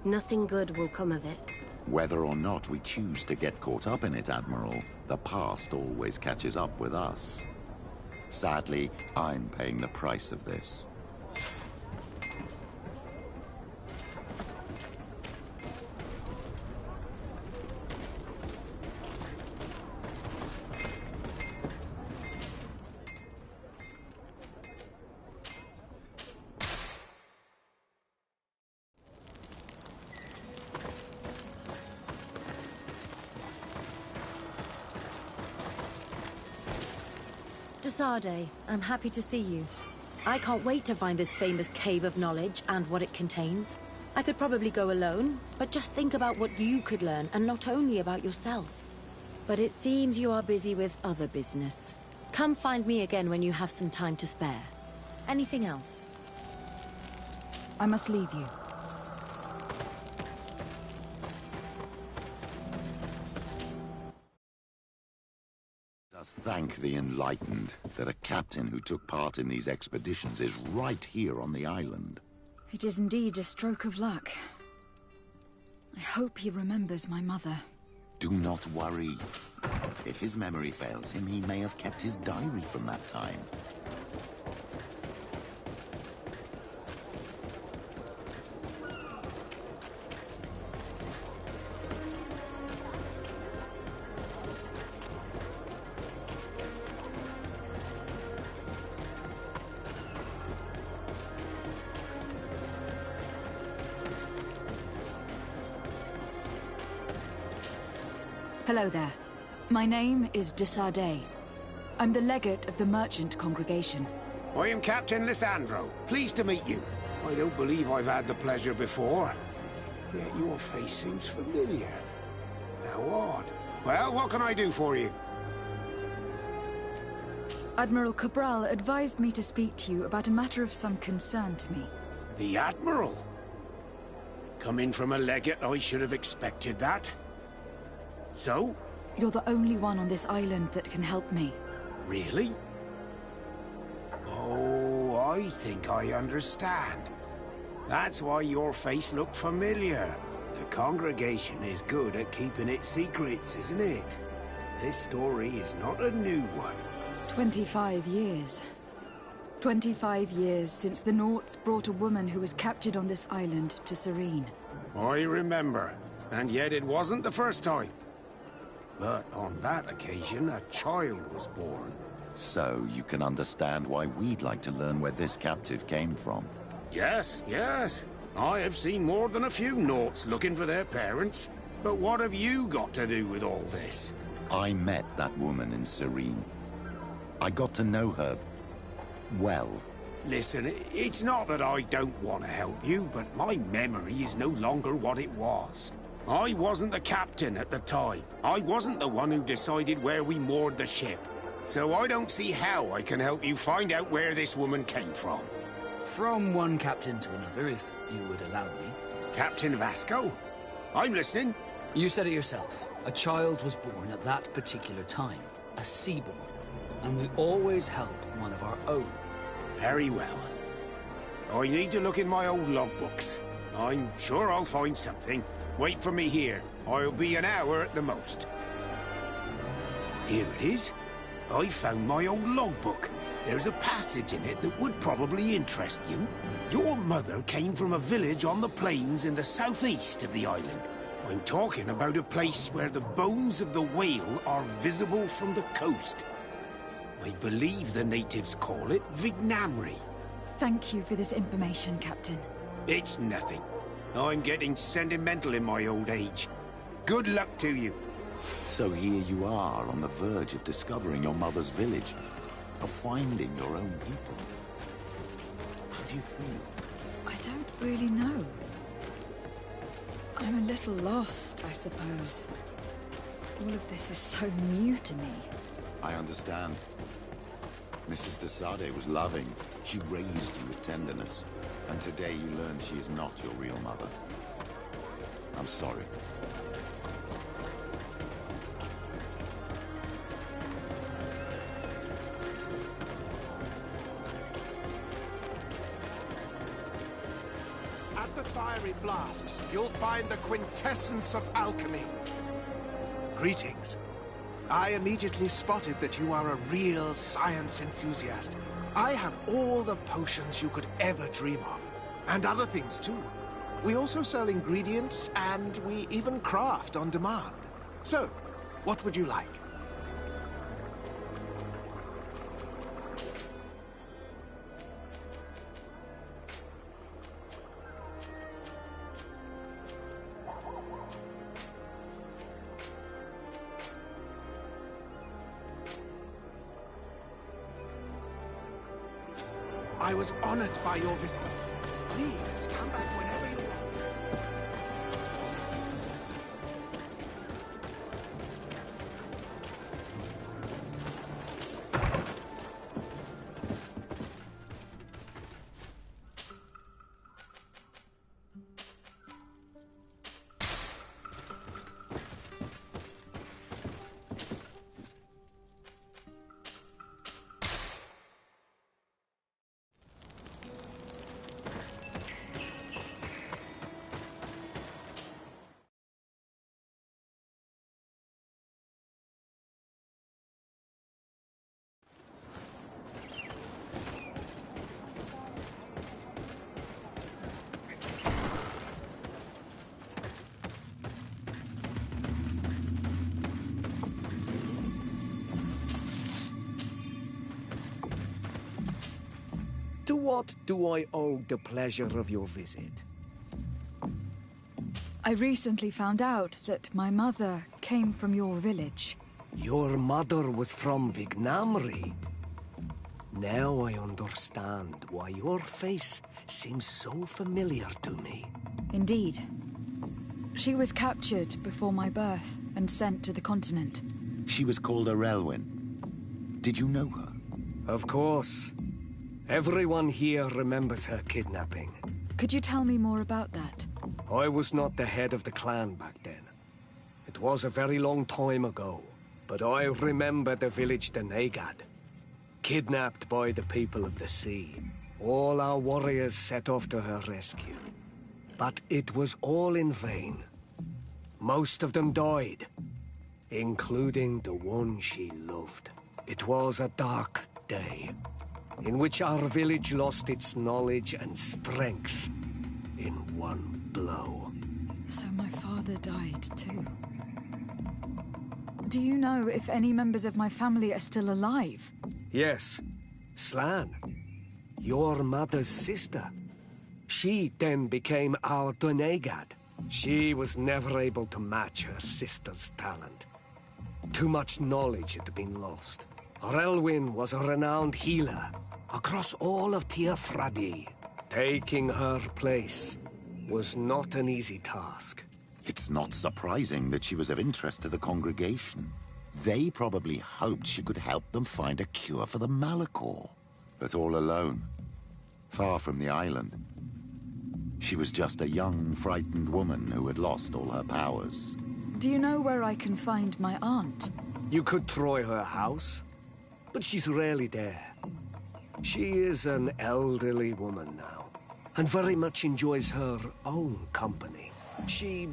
Nothing good will come of it. Whether or not we choose to get caught up in it, Admiral, the past always catches up with us. Sadly, I'm paying the price of this. Desarde, I'm happy to see you. I can't wait to find this famous cave of knowledge and what it contains. I could probably go alone, but just think about what you could learn, and not only about yourself. But it seems you are busy with other business. Come find me again when you have some time to spare. Anything else? I must leave you. Thank the Enlightened that a captain who took part in these expeditions is right here on the island. It is indeed a stroke of luck. I hope he remembers my mother. Do not worry. If his memory fails him, he may have kept his diary from that time. Hello there. My name is Desarde. I'm the legate of the merchant congregation. I am Captain Lissandro. Pleased to meet you. I don't believe I've had the pleasure before. Yet your face seems familiar. How odd. Well, what can I do for you? Admiral Cabral advised me to speak to you about a matter of some concern to me. The Admiral? Coming from a legate, I should have expected that. So? You're the only one on this island that can help me. Really? Oh, I think I understand. That's why your face looked familiar. The congregation is good at keeping its secrets, isn't it? This story is not a new one. 25 years. 25 years since the Nauts brought a woman who was captured on this island to Serene. I remember. And yet it wasn't the first time. But on that occasion, a child was born. So you can understand why we'd like to learn where this captive came from. Yes, yes. I have seen more than a few naughts looking for their parents. But what have you got to do with all this? I met that woman in Serene. I got to know her well. Listen, it's not that I don't want to help you, but my memory is no longer what it was. I wasn't the captain at the time. I wasn't the one who decided where we moored the ship. So I don't see how I can help you find out where this woman came from. From one captain to another, if you would allow me. Captain Vasco? I'm listening. You said it yourself. A child was born at that particular time. A seaborn. And we always help one of our own. Very well. I need to look in my old logbooks. I'm sure I'll find something. Wait for me here. I'll be an hour at the most. Here it is. I found my old logbook. There's a passage in it that would probably interest you. Your mother came from a village on the plains in the southeast of the island. I'm talking about a place where the bones of the whale are visible from the coast. I believe the natives call it Vignamri. Thank you for this information, Captain. It's nothing. I'm getting sentimental in my old age. Good luck to you. So here you are on the verge of discovering your mother's village, of finding your own people. How do you feel? I don't really know. I'm a little lost, I suppose. All of this is so new to me. I understand. Mrs. de Sade was loving. She raised you with tenderness. And today you learn she is not your real mother. I'm sorry. At the fiery flasks, you'll find the quintessence of alchemy. Greetings. I immediately spotted that you are a real science enthusiast. I have all the potions you could ever dream of, and other things too. We also sell ingredients, and we even craft on demand. So, what would you like? I was honored by your visit. Please, come back whenever you want. To what do I owe the pleasure of your visit? I recently found out that my mother came from your village. Your mother was from Vignamri. Now I understand why your face seems so familiar to me. Indeed. She was captured before my birth and sent to the continent. She was called Arelwyn. Did you know her? Of course. Everyone here remembers her kidnapping. Could you tell me more about that? I was not the head of the clan back then. It was a very long time ago, but I remember the village Denegad. Kidnapped by the people of the sea. All our warriors set off to her rescue. But it was all in vain. Most of them died, including the one she loved. It was a dark day, in which our village lost its knowledge and strength in one blow. So my father father died too. Do you know if any members of my family are still alive? Yes. Slan. Your mother's sister. She then became our Donegad. She was never able to match her sister's talent. Too much knowledge had been lost. Relwyn was a renowned healer across all of Teofradi. Taking her place was not an easy task. It's not surprising that she was of interest to the congregation. They probably hoped she could help them find a cure for the Malachor. But all alone, far from the island. She was just a young, frightened woman who had lost all her powers. Do you know where I can find my aunt? You could try her house, but she's rarely there. She is an elderly woman now, and very much enjoys her own company. She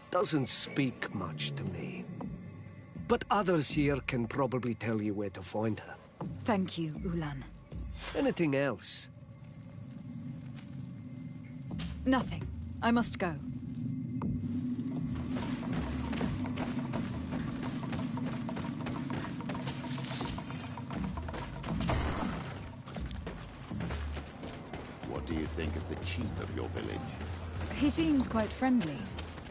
doesn't speak much to me. But others here can probably tell you where to find her. Thank you, Ulan. Anything else? Nothing. I must go. What do you think of the chief of your village? He seems quite friendly,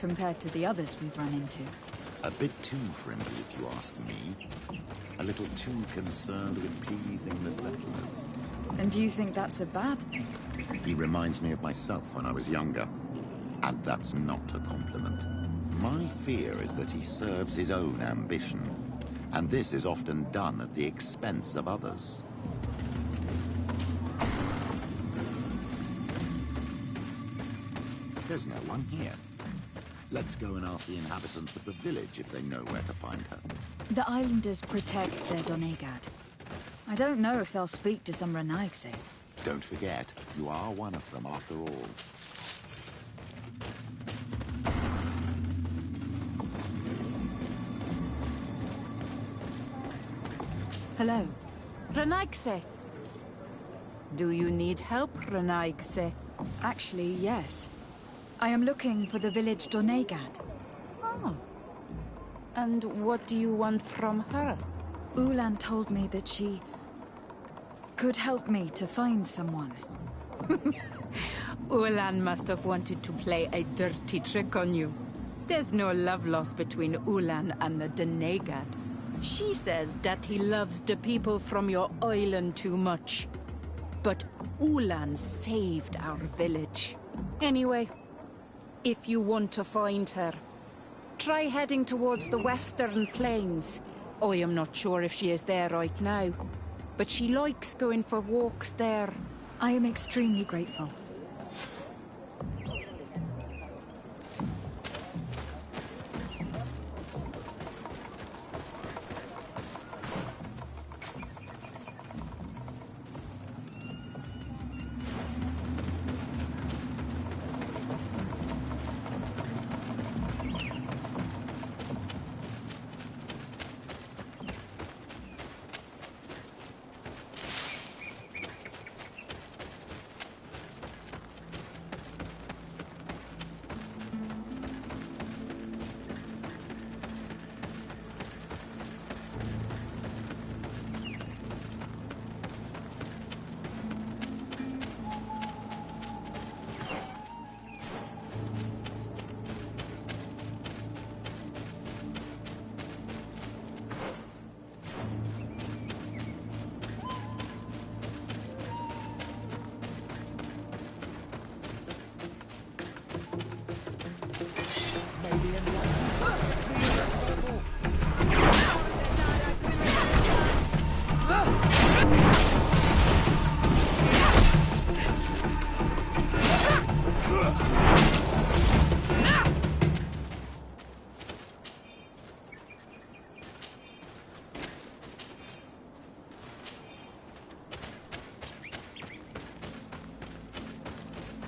compared to the others we've run into. A bit too friendly, if you ask me. A little too concerned with pleasing the settlers. And do you think that's a bad thing? He reminds me of myself when I was younger. And that's not a compliment. My fear is that he serves his own ambition. And this is often done at the expense of others. There's no one here. Let's go and ask the inhabitants of the village if they know where to find her. The islanders protect their Donegad. I don't know if they'll speak to some Renaigse. Don't forget, you are one of them after all. Hello. Renaigse. Do you need help, Renaigse? Actually, yes. I am looking for the village Donegad. Oh. And what do you want from her? Ulan told me that she could help me to find someone. Ulan must have wanted to play a dirty trick on you. There's no love lost between Ulan and the Donegad. She says that he loves the people from your island too much. But Ulan saved our village. Anyway, if you want to find her, try heading towards the western plains. I am not sure if she is there right now, but she likes going for walks there. I am extremely grateful.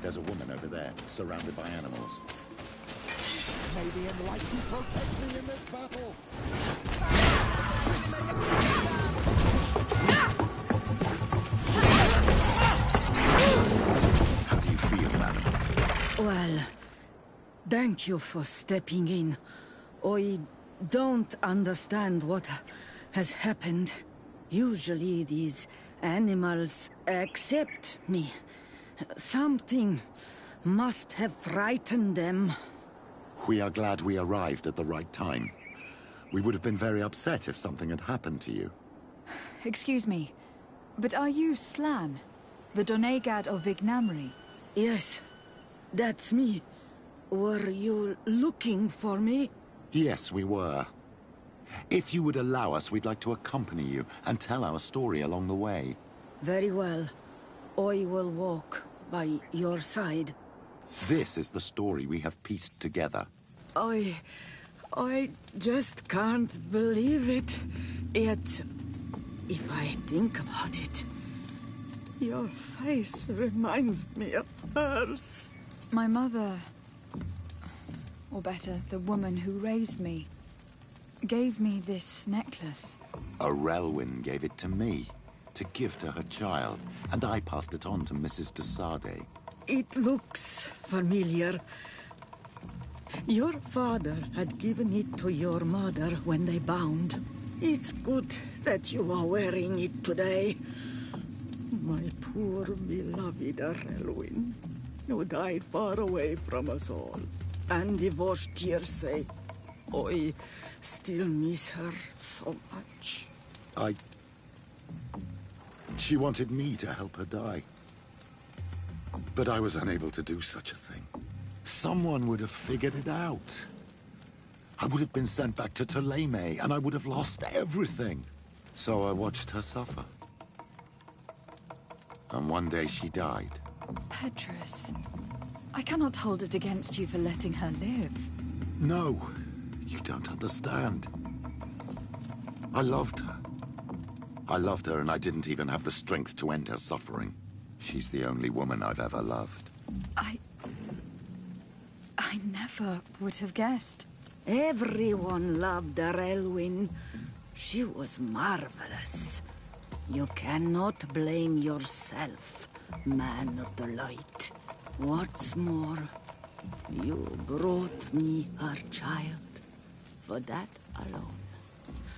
There's a woman over there, surrounded by animals. May the Enlightened protect me in this battle! How do you feel, madam? Well, Thank you for stepping in. I don't understand what has happened. Usually these animals accept me. Something must have frightened them. We are glad we arrived at the right time. We would have been very upset if something had happened to you. Excuse me, but are you Slan? The Donegad of Vignamri? Yes, that's me. Were you looking for me? Yes, we were. If you would allow us, we'd like to accompany you and tell our story along the way. Very well. I will walk by your side. This is the story we have pieced together. I just can't believe it. Yet, if I think about it, your face reminds me of hers. My mother, or better, the woman who raised me, gave me this necklace. A Relwyn gave it to me, to give to her child, and I passed it on to Mrs. de Sade. It looks familiar. Your father had given it to your mother when they bound. It's good that you are wearing it today. My poor beloved Relwyn, who died far away from us all, and divorced Tierce. I still miss her so much. She wanted me to help her die. But I was unable to do such a thing. Someone would have figured it out. I would have been sent back to Ptolemy, and I would have lost everything. So I watched her suffer. And one day she died. Petrus, I cannot hold it against you for letting her live. No, you don't understand. I loved her. I loved her, and I didn't even have the strength to end her suffering. She's the only woman I've ever loved. I never would have guessed. Everyone loved Relwyn. She was marvelous. You cannot blame yourself, man of the light. What's more, you brought me her child. For that alone,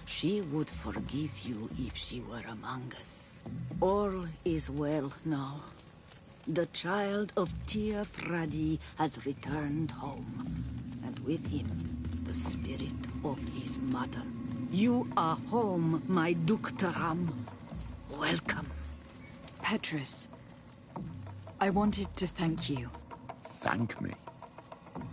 she would forgive you if she were among us. All is well now. The child of Tir Fradi has returned home, and with him, the spirit of his mother. You are home, my Duktaram. Welcome. Petrus, I wanted to thank you. Thank me?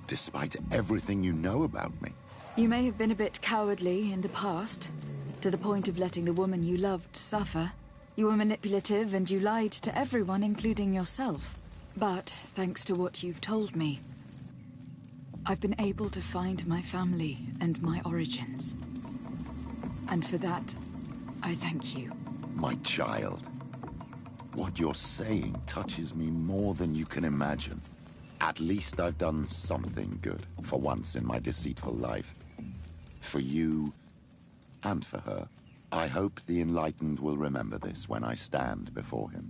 Despite everything you know about me? You may have been a bit cowardly in the past, to the point of letting the woman you loved suffer. You were manipulative and you lied to everyone, including yourself. But, thanks to what you've told me, I've been able to find my family and my origins. And for that, I thank you. My child. What you're saying touches me more than you can imagine. At least I've done something good, for once in my deceitful life. For you, and for her. I hope the Enlightened will remember this when I stand before him.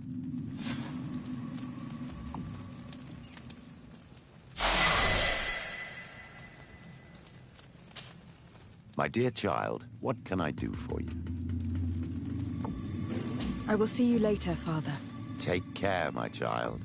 My dear child, what can I do for you? I will see you later, Father. Take care, my child.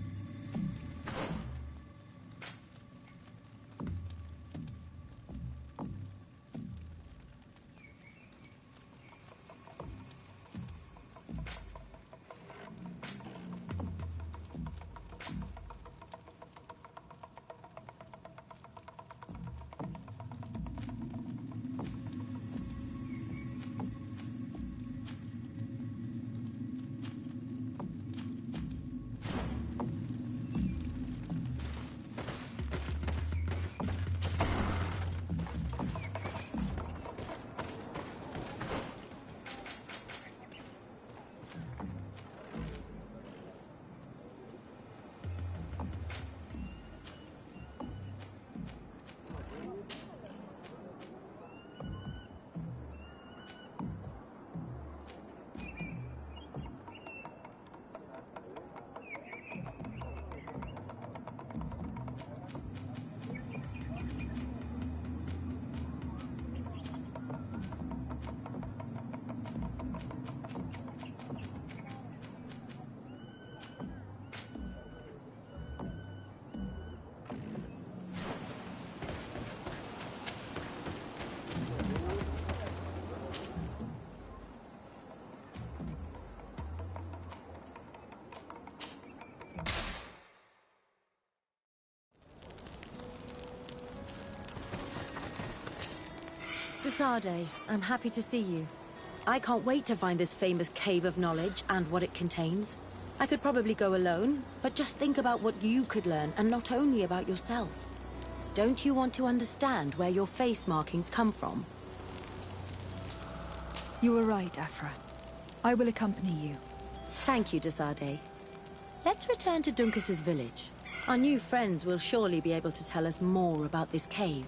Sade, I'm happy to see you. I can't wait to find this famous cave of knowledge and what it contains. I could probably go alone, but just think about what you could learn, and not only about yourself. Don't you want to understand where your face markings come from? You were right, Afra. I will accompany you. Thank you, Sade. Let's return to Duncas's village. Our new friends will surely be able to tell us more about this cave.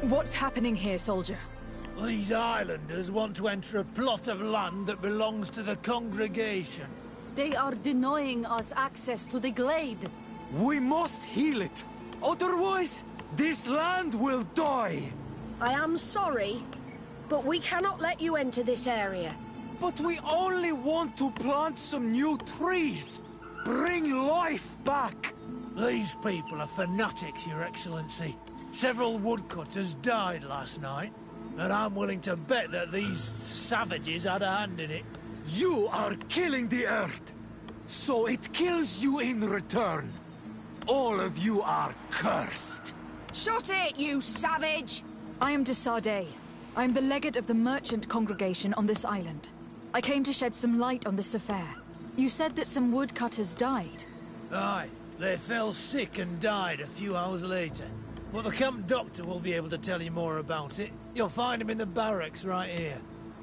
What's happening here, soldier? These islanders want to enter a plot of land that belongs to the congregation. They are denying us access to the glade. We must heal it. Otherwise, this land will die. I am sorry, but we cannot let you enter this area. But we only want to plant some new trees. Bring life back. These people are fanatics, Your Excellency. Several woodcutters died last night, and I'm willing to bet that these savages had a hand in it. You are killing the earth, so it kills you in return. All of you are cursed. Shut it, you savage! I am Sade. I am the legate of the merchant congregation on this island. I came to shed some light on this affair. You said that some woodcutters died. Aye, they fell sick and died a few hours later. But the camp doctor will be able to tell you more about it. You'll find him in the barracks right here.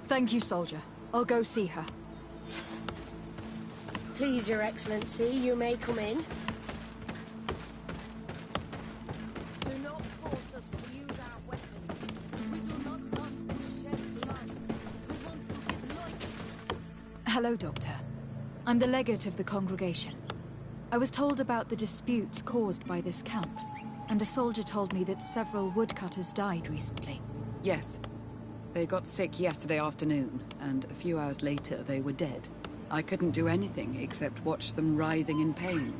Thank you, soldier. I'll go see her. Please, Your Excellency, you may come in. Do not force us to use our weapons. We do not want to shed blood. We want to give life. Hello, Doctor. I'm the legate of the congregation. I was told about the disputes caused by this camp, and a soldier told me that several woodcutters died recently. Yes. They got sick yesterday afternoon, and a few hours later they were dead. I couldn't do anything except watch them writhing in pain.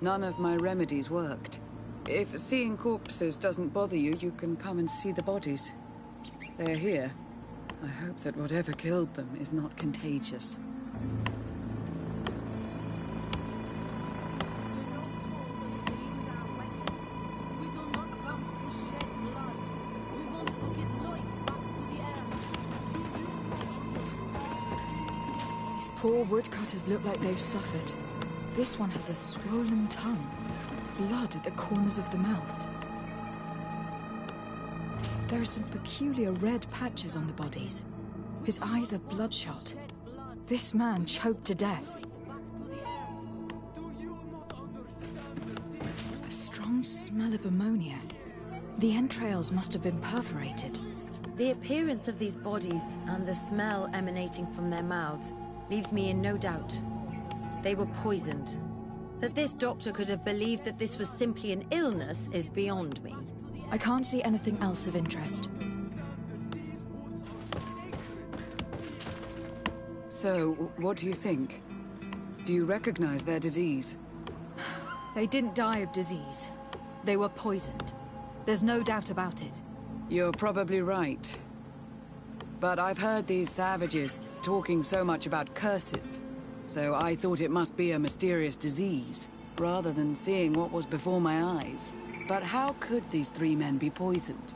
None of my remedies worked. If seeing corpses doesn't bother you, you can come and see the bodies. They're here. I hope that whatever killed them is not contagious. poor woodcutters look like they've suffered. This one has a swollen tongue. Blood at the corners of the mouth. There are some peculiar red patches on the bodies. His eyes are bloodshot. This man choked to death. A strong smell of ammonia. The entrails must have been perforated. The appearance of these bodies and the smell emanating from their mouths leaves me in no doubt. They were poisoned. That this doctor could have believed that this was simply an illness is beyond me. I can't see anything else of interest. So, what do you think? Do you recognize their disease? They didn't die of disease. They were poisoned. There's no doubt about it. You're probably right. But I've heard these savages talking so much about curses, so I thought it must be a mysterious disease, rather than seeing what was before my eyes. But how could these three men be poisoned?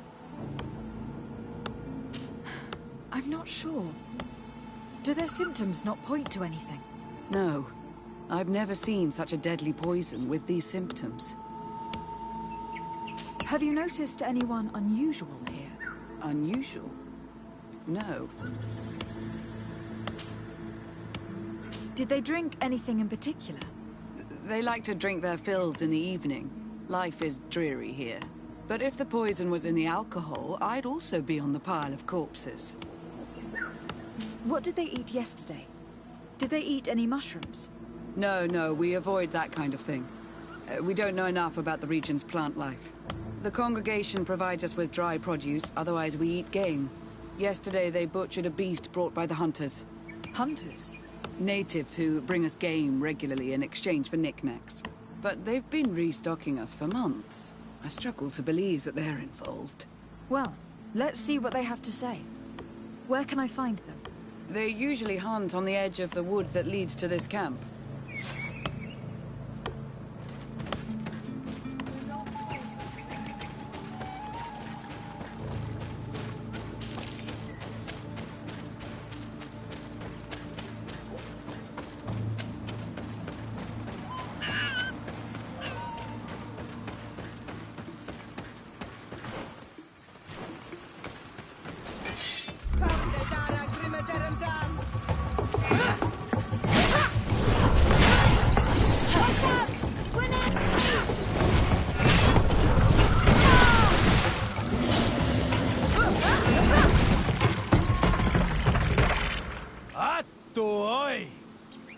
I'm not sure. Do their symptoms not point to anything? No. I've never seen such a deadly poison with these symptoms. Have you noticed anyone unusual here? Unusual? No. Did they drink anything in particular? They like to drink their fills in the evening. Life is dreary here. But if the poison was in the alcohol, I'd also be on the pile of corpses. What did they eat yesterday? Did they eat any mushrooms? No, we avoid that kind of thing. We don't know enough about the region's plant life. The congregation provides us with dry produce, otherwise we eat game. Yesterday they butchered a beast brought by the hunters. Hunters? Natives who bring us game regularly in exchange for knickknacks. But they've been restocking us for months. I struggle to believe that they're involved. Well, let's see what they have to say. Where can I find them? They usually hunt on the edge of the wood that leads to this camp.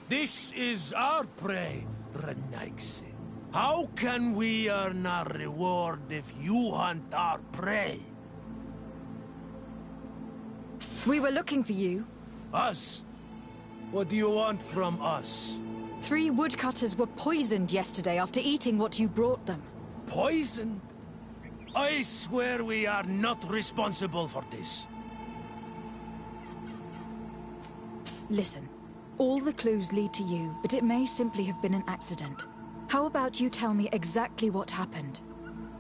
This is our prey, Renaigse. How can we earn our reward if you hunt our prey? We were looking for you. Us? What do you want from us? 3 woodcutters were poisoned yesterday after eating what you brought them. Poisoned? I swear we are not responsible for this. Listen, all the clues lead to you, but it may simply have been an accident. How about you tell me exactly what happened?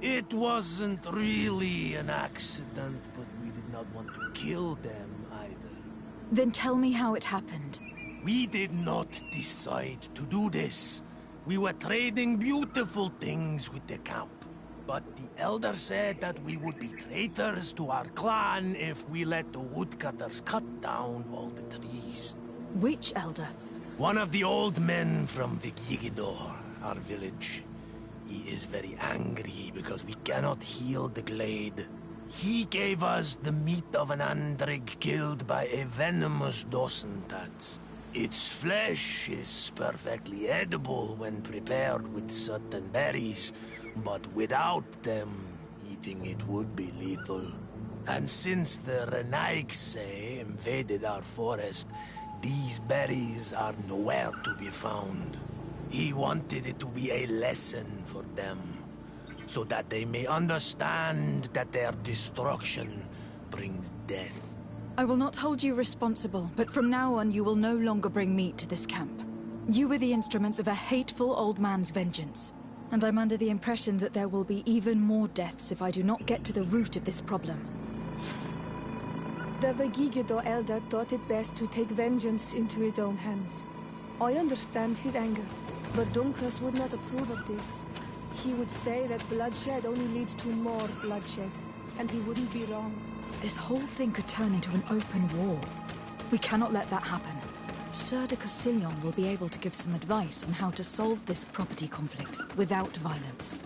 It wasn't really an accident, but we did not want to kill them either. Then tell me how it happened. We did not decide to do this. We were trading beautiful things with the camp. But the elder said that we would be traitors to our clan if we let the woodcutters cut down all the trees. Which elder? One of the old men from the Gigidor, our village. He is very angry because we cannot heal the glade. He gave us the meat of an andrig killed by a venomous dosentats. Its flesh is perfectly edible when prepared with certain berries, but without them, eating it would be lethal. And since the Renaigse invaded our forest, these berries are nowhere to be found. He wanted it to be a lesson for them, so that they may understand that their destruction brings death. I will not hold you responsible, but from now on you will no longer bring meat to this camp. You were the instruments of a hateful old man's vengeance. And I'm under the impression that there will be even more deaths if I do not get to the root of this problem. The Vegigido elder thought it best to take vengeance into his own hands. I understand his anger, but Duncus would not approve of this. He would say that bloodshed only leads to more bloodshed, and he wouldn't be wrong. This whole thing could turn into an open war. We cannot let that happen. Sir de Cosillon will be able to give some advice on how to solve this property conflict without violence.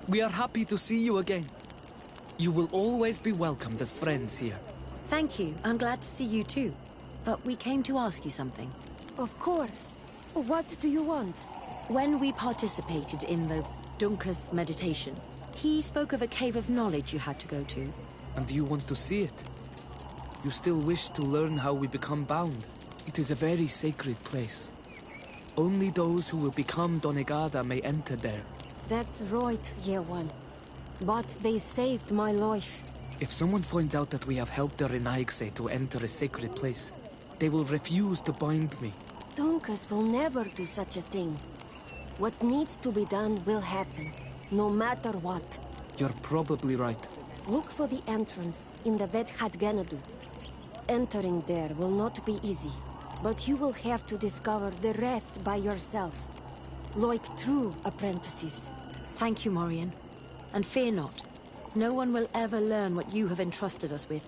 We are happy to see you again. You will always be welcomed as friends here. Thank you. I'm glad to see you too. But we came to ask you something. Of course. What do you want? When we participated in the Duncus meditation, he spoke of a cave of knowledge you had to go to. And you want to see it? You still wish to learn how we become bound? It is a very sacred place. Only those who will become Donegada may enter there. That's right, Year One. But they saved my life. If someone finds out that we have helped the Renaigse to enter a sacred place, they will refuse to bind me. Duncus will never do such a thing. What needs to be done will happen, no matter what. You're probably right. Look for the entrance in the Vedhat Ganadu. Entering there will not be easy, but you will have to discover the rest by yourself. Like true apprentices. Thank you, Morian. And fear not. No one will ever learn what you have entrusted us with.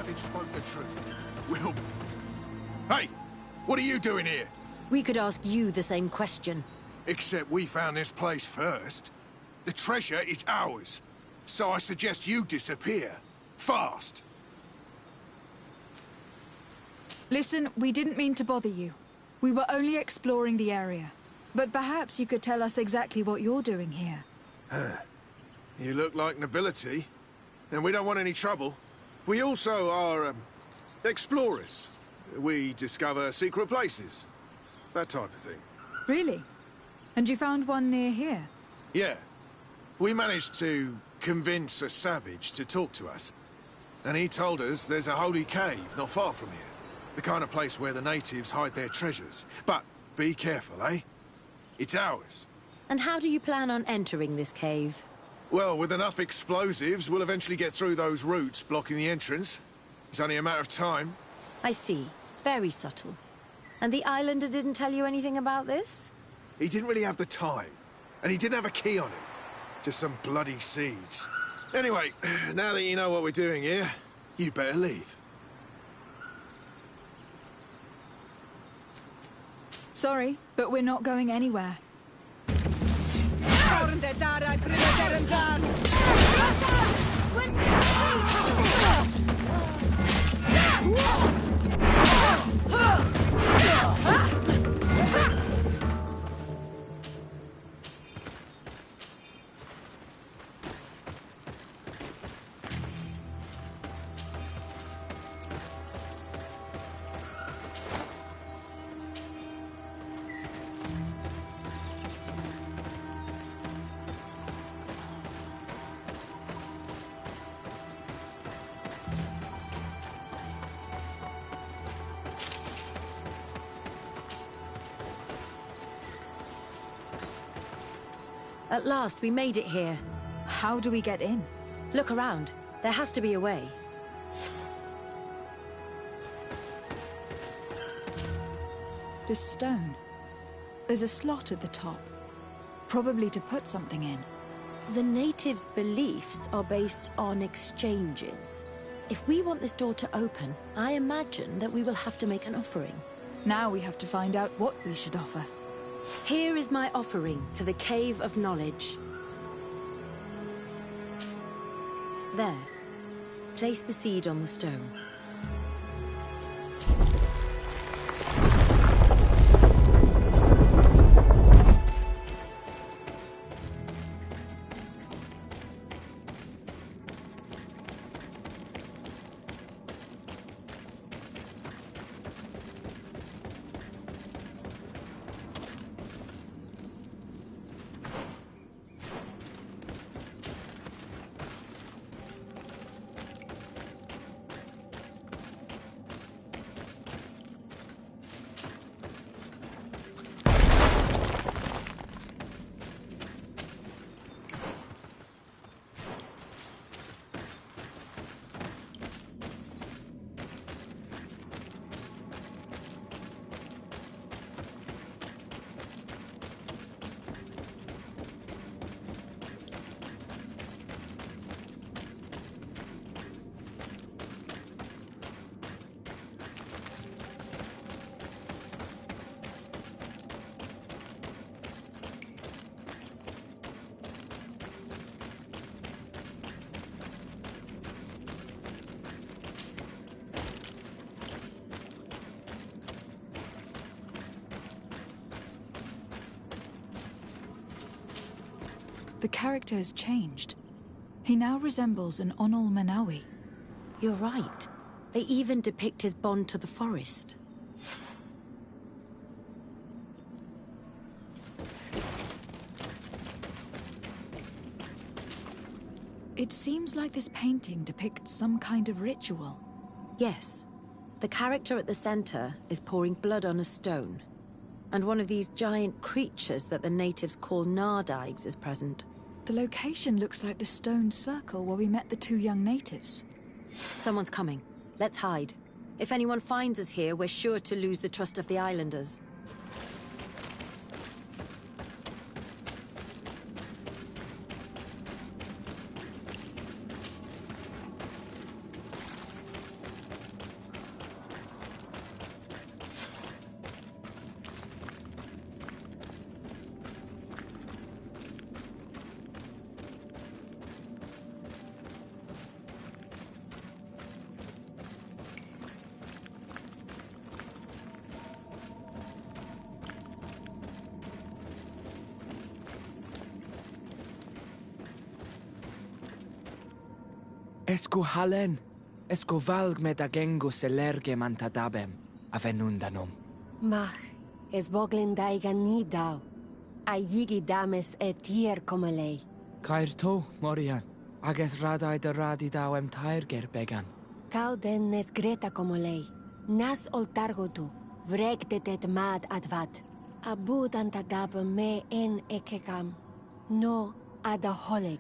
Savage spoke the truth. We'll... Hey! What are you doing here? We could ask you the same question. Except we found this place first. The treasure is ours. So I suggest you disappear. Fast! Listen, we didn't mean to bother you. We were only exploring the area. But perhaps you could tell us exactly what you're doing here. You look like nobility. And we don't want any trouble. We also are, explorers. We discover secret places. That type of thing. Really? And you found one near here? Yeah. We managed to convince a savage to talk to us. And he told us there's a holy cave not far from here. The kind of place where the natives hide their treasures. But be careful, eh? It's ours. And how do you plan on entering this cave? Well, with enough explosives, we'll eventually get through those roots blocking the entrance. It's only a matter of time. I see. Very subtle. And the islander didn't tell you anything about this? He didn't really have the time. And he didn't have a key on him. Just some bloody seeds. Anyway, now that you know what we're doing here, you better leave. Sorry, but we're not going anywhere. At last, we made it here. How do we get in? Look around. There has to be a way. This stone. There's a slot at the top. Probably to put something in. The natives' beliefs are based on exchanges. If we want this door to open, I imagine that we will have to make an offering. Now we have to find out what we should offer. Here is my offering to the Cave of Knowledge. There. Place the seed on the stone. The character has changed. He now resembles an Onol Manawi. You're right. They even depict his bond to the forest. It seems like this painting depicts some kind of ritual. Yes. The character at the center is pouring blood on a stone. And one of these giant creatures that the natives call Nardigs is present. The location looks like the stone circle where we met the two young natives. Someone's coming. Let's hide. If anyone finds us here, we're sure to lose the trust of the islanders. Esco halen. Esco valg med agengo selerge mantadabem. Avenundanum. Mach, es boglin daiga ni dau. A yigi dames e tier como lei. Cair to, Morian. Ages radai de radi dawem tairger began. Cau den nes greta como lei. Nas oltargotu, vregtetet mad advad. Abud antadab me en ekekam. No adaholeg.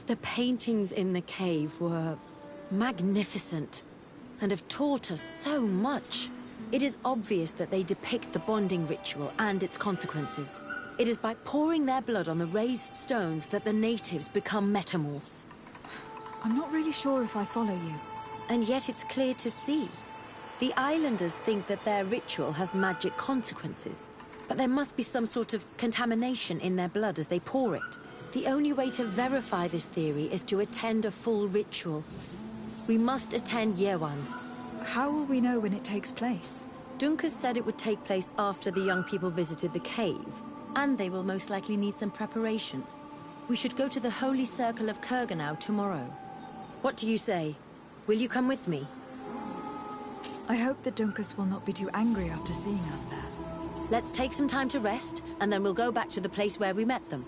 The paintings in the cave were magnificent and have taught us so much. It is obvious that they depict the bonding ritual and its consequences. It is by pouring their blood on the raised stones that the natives become metamorphs. I'm not really sure if I follow you. And yet it's clear to see. The islanders think that their ritual has magic consequences, but there must be some sort of contamination in their blood as they pour it. The only way to verify this theory is to attend a full ritual. We must attend Yewan's. How will we know when it takes place? Duncan said it would take place after the young people visited the cave, and they will most likely need some preparation. We should go to the Holy Circle of Kurganau tomorrow. What do you say? Will you come with me? I hope that Dunkus will not be too angry after seeing us there. Let's take some time to rest, and then we'll go back to the place where we met them.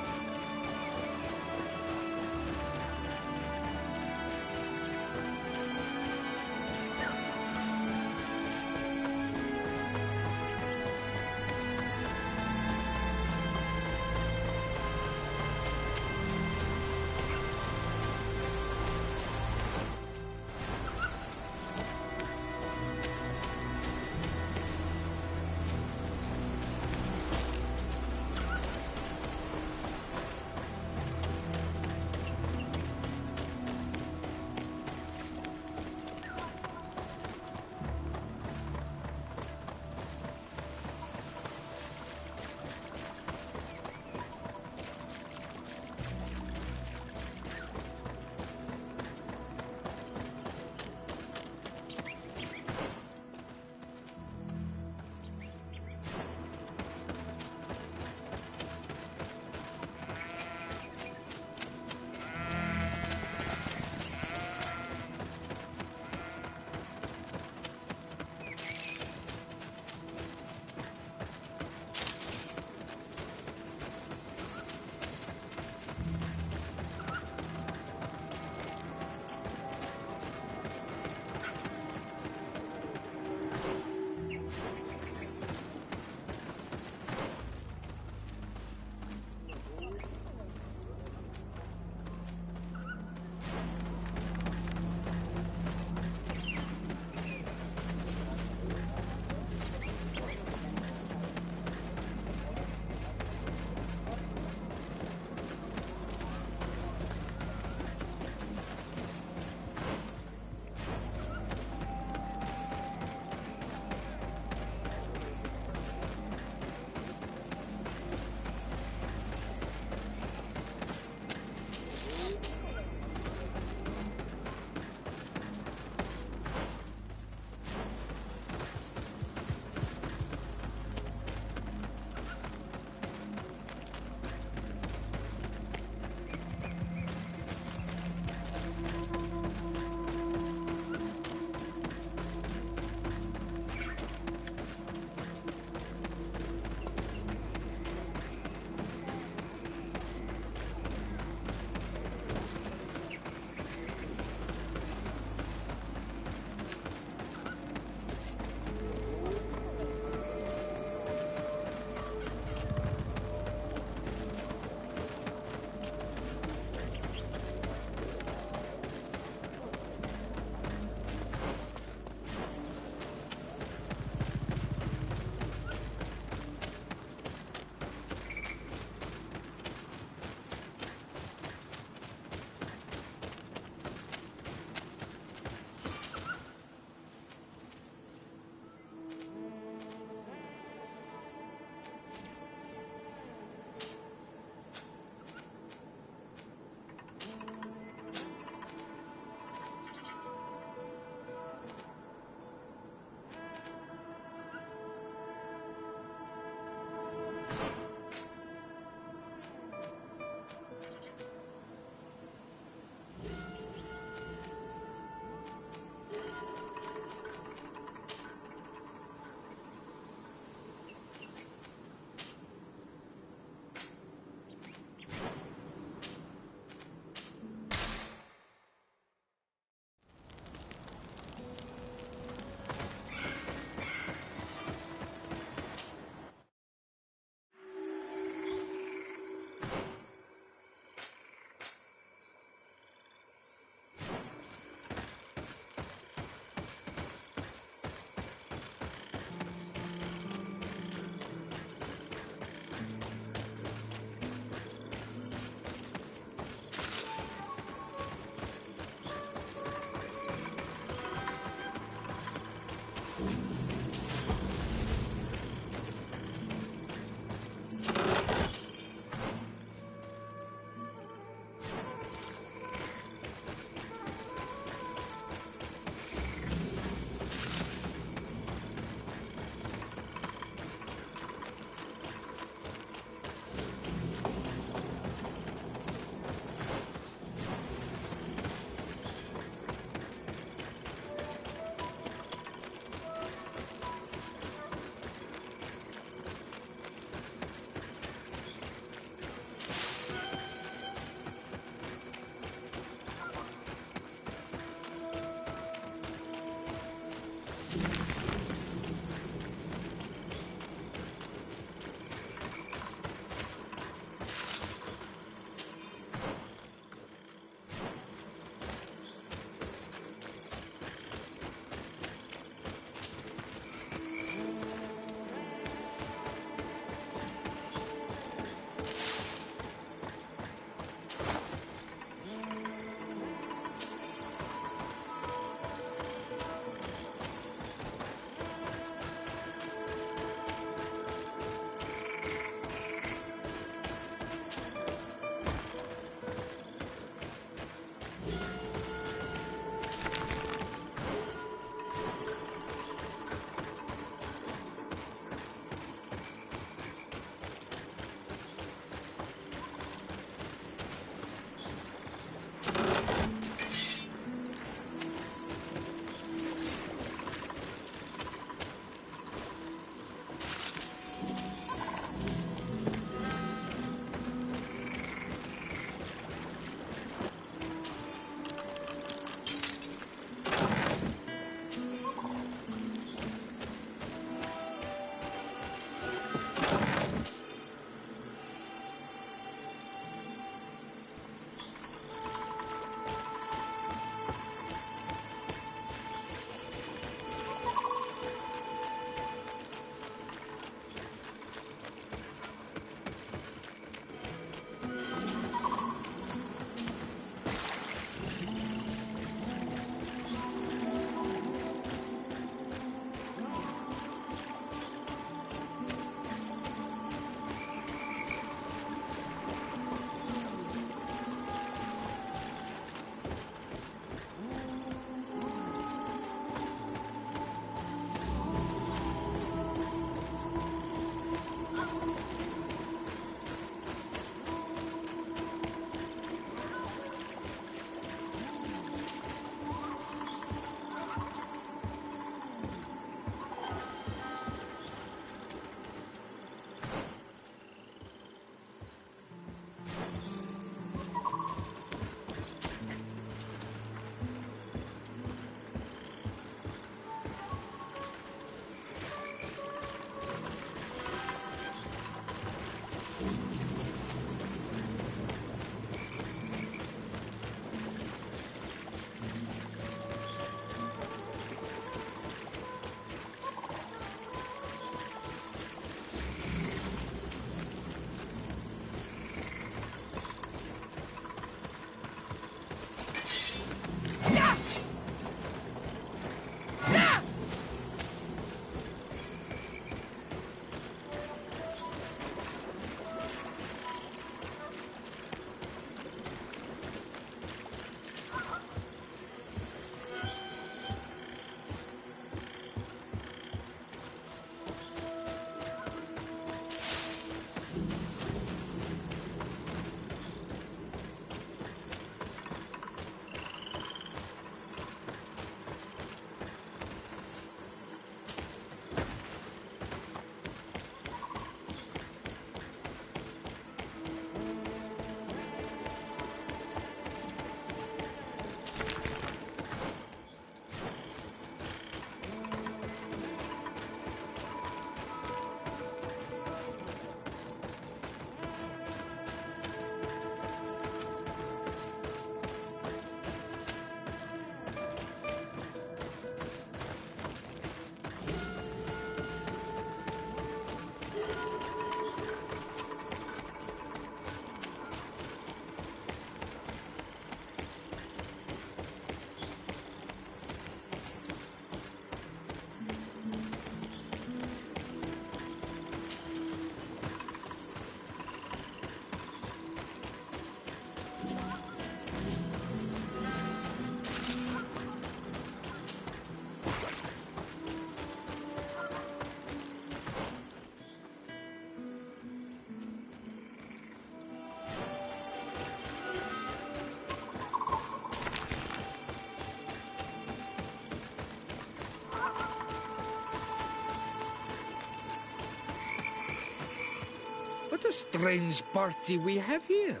a strange party we have here.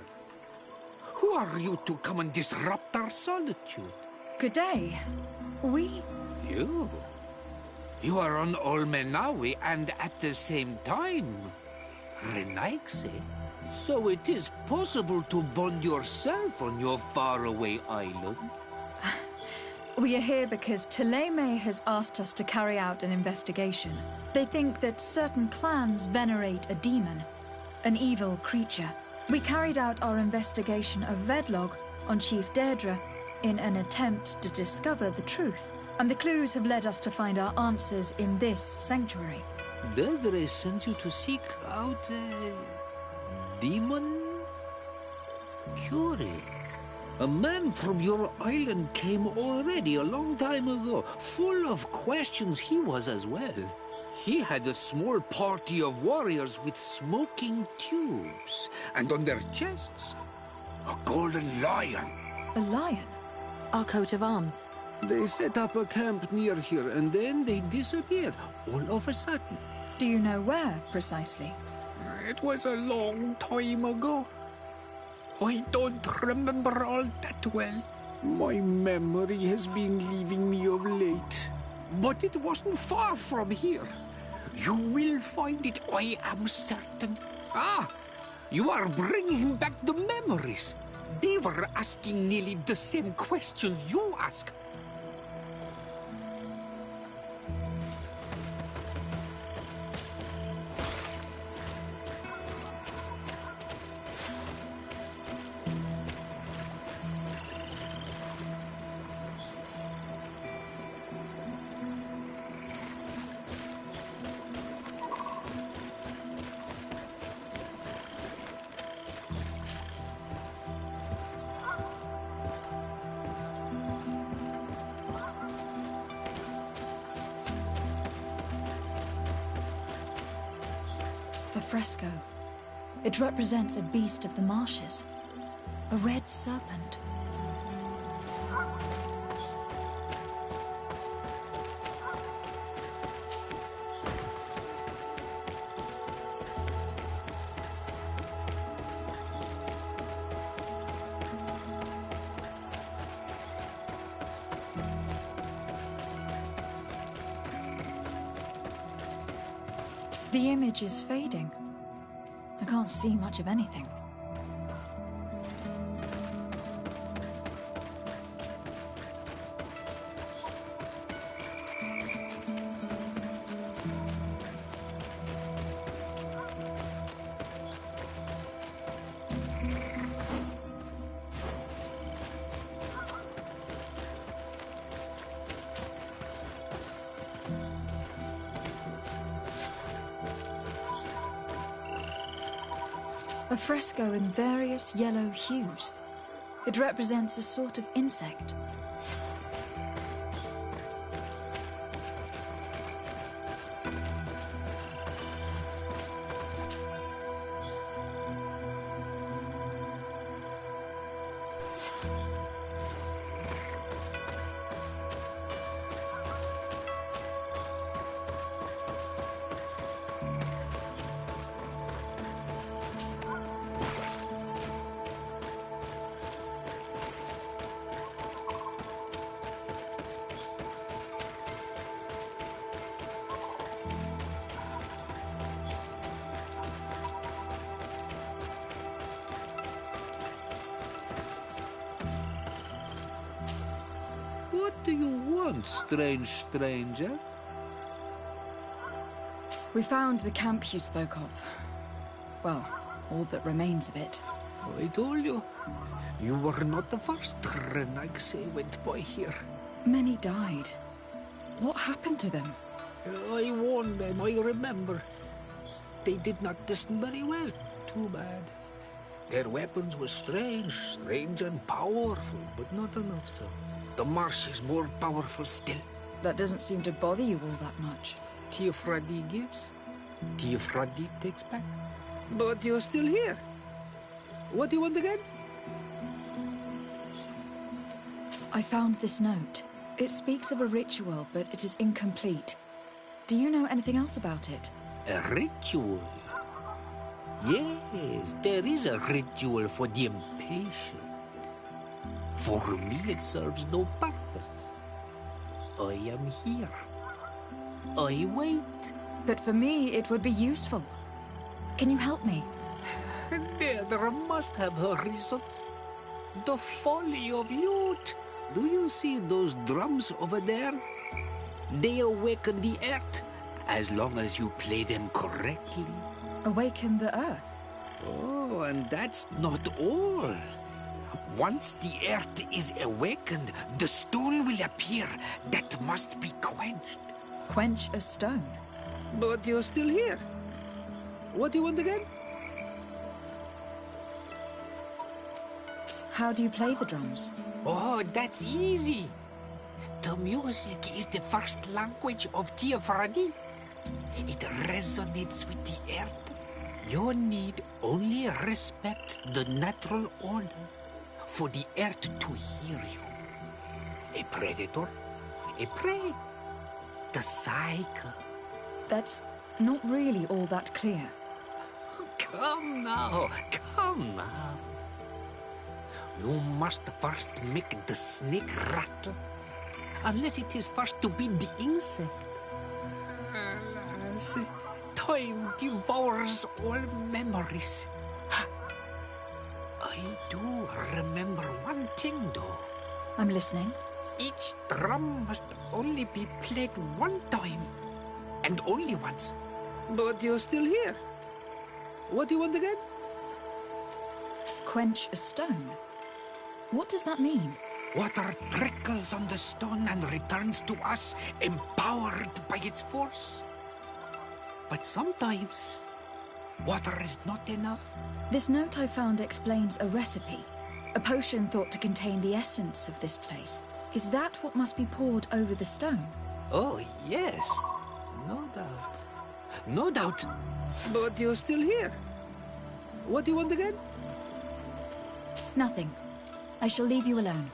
Who are you to come and disrupt our solitude? Good day. You? You are on Olmenawi and at the same time, Renaigse. So it is possible to bond yourself on your faraway island? We are here because Thélème has asked us to carry out an investigation. They think that certain clans venerate a demon, an evil creature. We carried out our investigation of Vedlog on Chief Deirdre in an attempt to discover the truth, and the clues have led us to find our answers in this sanctuary. Deirdre sent you to seek out a demon? Curious. A man from your island came already a long time ago. Full of questions he was as well. He had a small party of warriors with smoking tubes, and on their chests, a golden lion. A lion? Our coat of arms. They set up a camp near here, and then they disappeared, all of a sudden. Do you know where, precisely? It was a long time ago. I don't remember all that well. My memory has been leaving me of late. But it wasn't far from here. You will find it, I am certain. Ah, you are bringing back the memories. They were asking nearly the same questions you ask. A fresco. It represents a beast of the marshes. A red serpent. The image is fading. I can't see much of anything. A fresco in various yellow hues. It represents a sort of insect. What do you want, strange stranger? We found the camp you spoke of. Well, all that remains of it. I told you. You were not the first Renaigse went by here. Many died. What happened to them? I warned them, I remember. They did not listen very well. Too bad. Their weapons were strange and powerful, but not enough so. The marsh is more powerful still. That doesn't seem to bother you all that much. Teofradi gives, Teofradi takes back. But you're still here. What do you want again? I found this note. It speaks of a ritual, but it is incomplete. Do you know anything else about it? A ritual? Yes, there is a ritual for the impatient. For me, it serves no purpose. I am here. I wait. But for me, it would be useful. Can you help me? There must have her reasons. The folly of youth. Do you see those drums over there? They awaken the earth, as long as you play them correctly. Awaken the earth? Oh, and that's not all. Once the earth is awakened, the stone will appear that must be quenched. Quench a stone? But you're still here. What do you want again? How do you play the drums? Oh, that's easy. The music is the first language of Tiafrani. It resonates with the earth. You need only respect the natural order for the earth to hear you. A predator, a prey, the cycle. That's not really all that clear. Come now, come now. You must first make the snake rattle, unless it is first to be the insect. Alas, time devours all memories. I do remember one thing, though. I'm listening. Each drum must only be played one time, and only once. But you're still here. What do you want again? Quench a stone? What does that mean? Water trickles on the stone and returns to us, empowered by its force. But sometimes, water is not enough. This note I found explains a recipe. A potion thought to contain the essence of this place. Is that what must be poured over the stone? Oh, yes. No doubt. No doubt. But you're still here. What do you want again? Nothing. I shall leave you alone.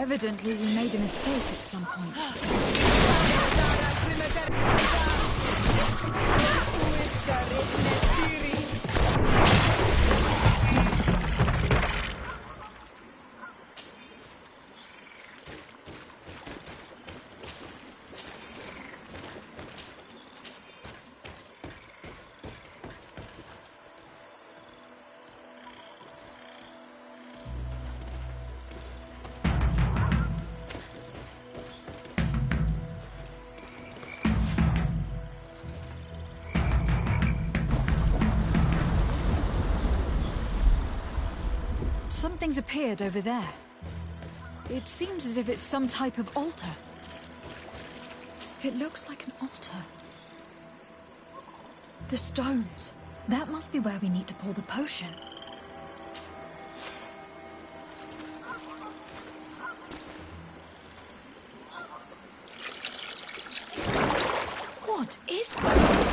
Evidently, we made a mistake at some point. Something's appeared over there. It seems as if it's some type of altar. It looks like an altar. The stones. That must be where we need to pour the potion. What is this?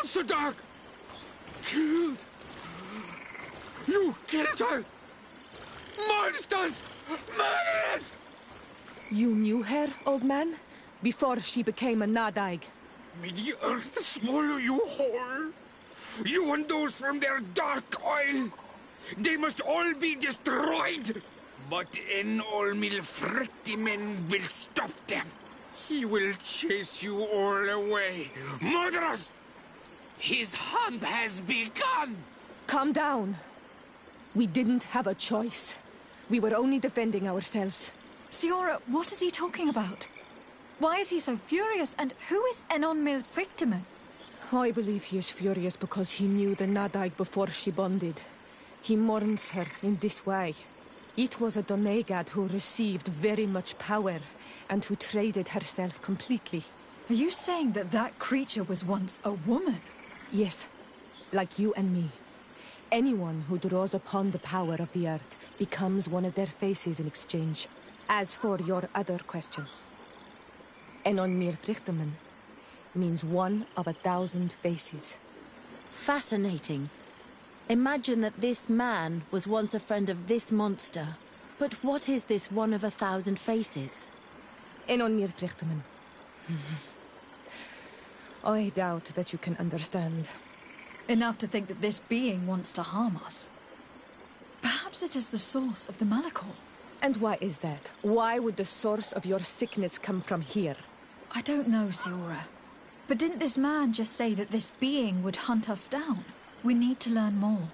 Monster Dog! Killed! You killed her! Monsters! Murderers! You knew her, old man? Before she became a Nadaig? May the earth swallow you whole! You and those from their dark oil! They must all be destroyed! But Enolmil Frictimen will stop them! He will chase you all away! Murderers! His hunt has begun! Calm down. We didn't have a choice. We were only defending ourselves. Siora, what is he talking about? Why is he so furious, and who is Enonmil Frictimen? I believe he is furious because he knew the Nadaig before she bonded. He mourns her in this way. It was a Doneigad who received very much power, and who traded herself completely. Are you saying that that creature was once a woman? Yes, like you and me. Anyone who draws upon the power of the earth becomes one of their faces in exchange. As for your other question, Enonmir Frichteman means one of 1,000 faces. Fascinating. Imagine that this man was once a friend of this monster. But what is this one of 1,000 faces? Enonmir Frichteman. I doubt that you can understand. Enough to think that this being wants to harm us. Perhaps it is the source of the Malachor. And why is that? Why would the source of your sickness come from here? I don't know, Siora. But didn't this man just say that this being would hunt us down? We need to learn more.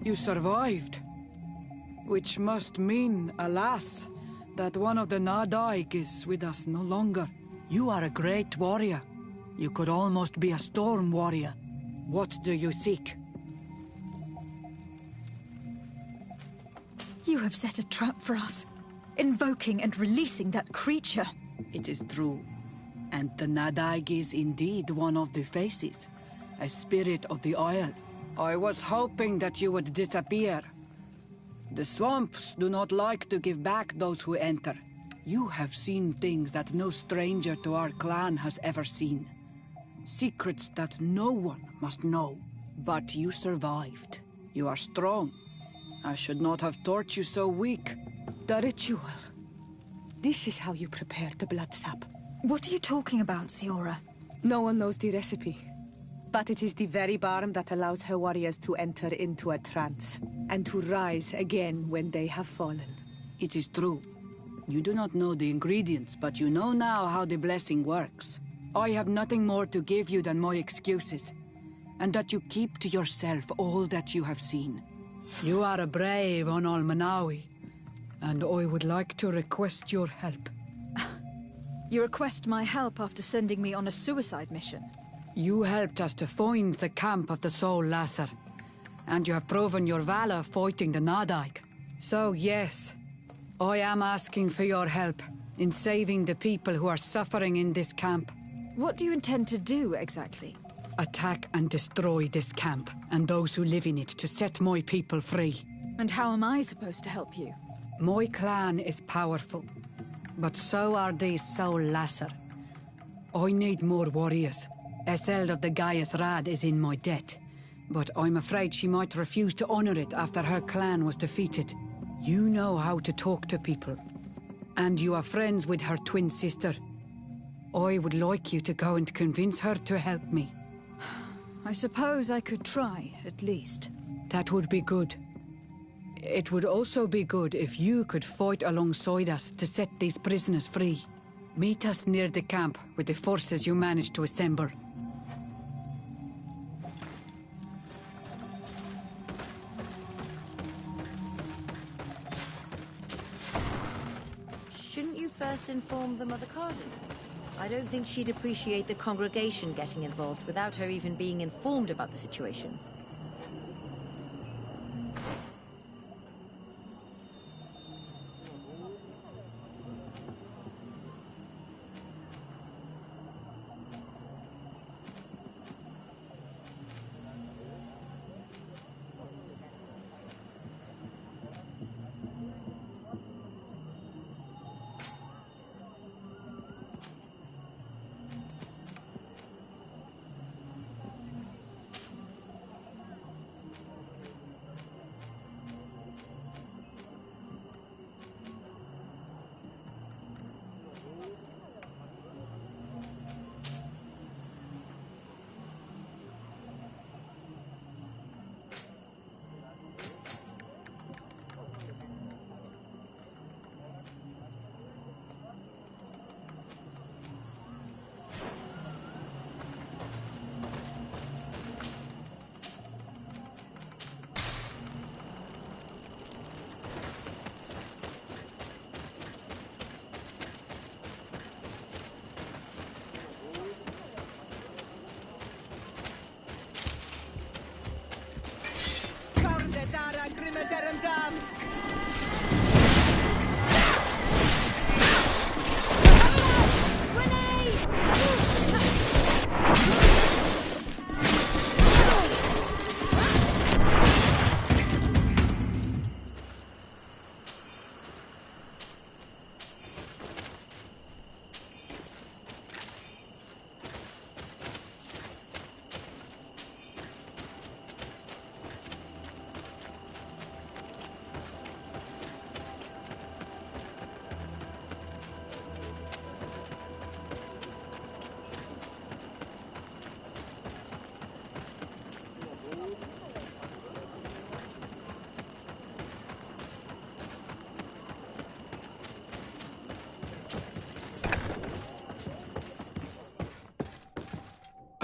You survived. Which must mean, alas, that one of the Nadaig is with us no longer. You are a great warrior. You could almost be a storm warrior. What do you seek? You have set a trap for us, invoking and releasing that creature. It is true. And the Nadaig is indeed one of the faces, a spirit of the oil. I was hoping that you would disappear. The swamps do not like to give back those who enter. You have seen things that no stranger to our clan has ever seen. Secrets that no one must know. But you survived. You are strong. I should not have thought you so weak. The ritual. This is how you prepare the blood sap. What are you talking about, Siora? No one knows the recipe. But it is the very balm that allows her warriors to enter into a trance, and to rise again when they have fallen. It is true. You do not know the ingredients, but you know now how the blessing works. I have nothing more to give you than my excuses, and that you keep to yourself all that you have seen. You are a brave Onol Manawi, and I would like to request your help. You request my help after sending me on a suicide mission? You helped us to find the camp of the Soul Lasser, and you have proven your valor fighting the Nadaig. So yes, I am asking for your help in saving the people who are suffering in this camp. What do you intend to do, exactly? Attack and destroy this camp, and those who live in it, to set my people free. And how am I supposed to help you? My clan is powerful. but so are these Soul Lasser. I need more warriors. Eseld of the Gaius Rad is in my debt, but I'm afraid she might refuse to honor it after her clan was defeated. You know how to talk to people, and you are friends with her twin sister. I would like you to go and convince her to help me. I suppose I could try, at least. That would be good. It would also be good if you could fight alongside us to set these prisoners free. Meet us near the camp with the forces you managed to assemble. Shouldn't you first inform the Mother Cardinal? I don't think she'd appreciate the congregation getting involved without her even being informed about the situation.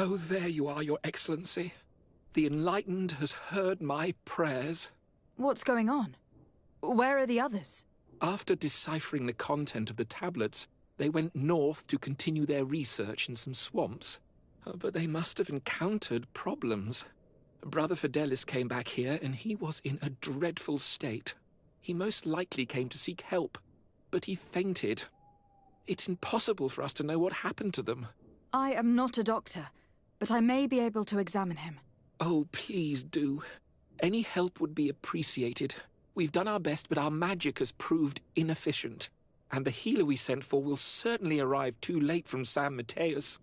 Oh, there you are, Your Excellency. The Enlightened has heard my prayers. What's going on? Where are the others? After deciphering the content of the tablets, they went north to continue their research in some swamps. But they must have encountered problems. Brother Fidelis came back here, and he was in a dreadful state. He most likely came to seek help, but he fainted. It's impossible for us to know what happened to them. I am not a doctor, but I may be able to examine him. Oh, please do. Any help would be appreciated. We've done our best, but our magic has proved inefficient. And the healer we sent for will certainly arrive too late from San Mateus.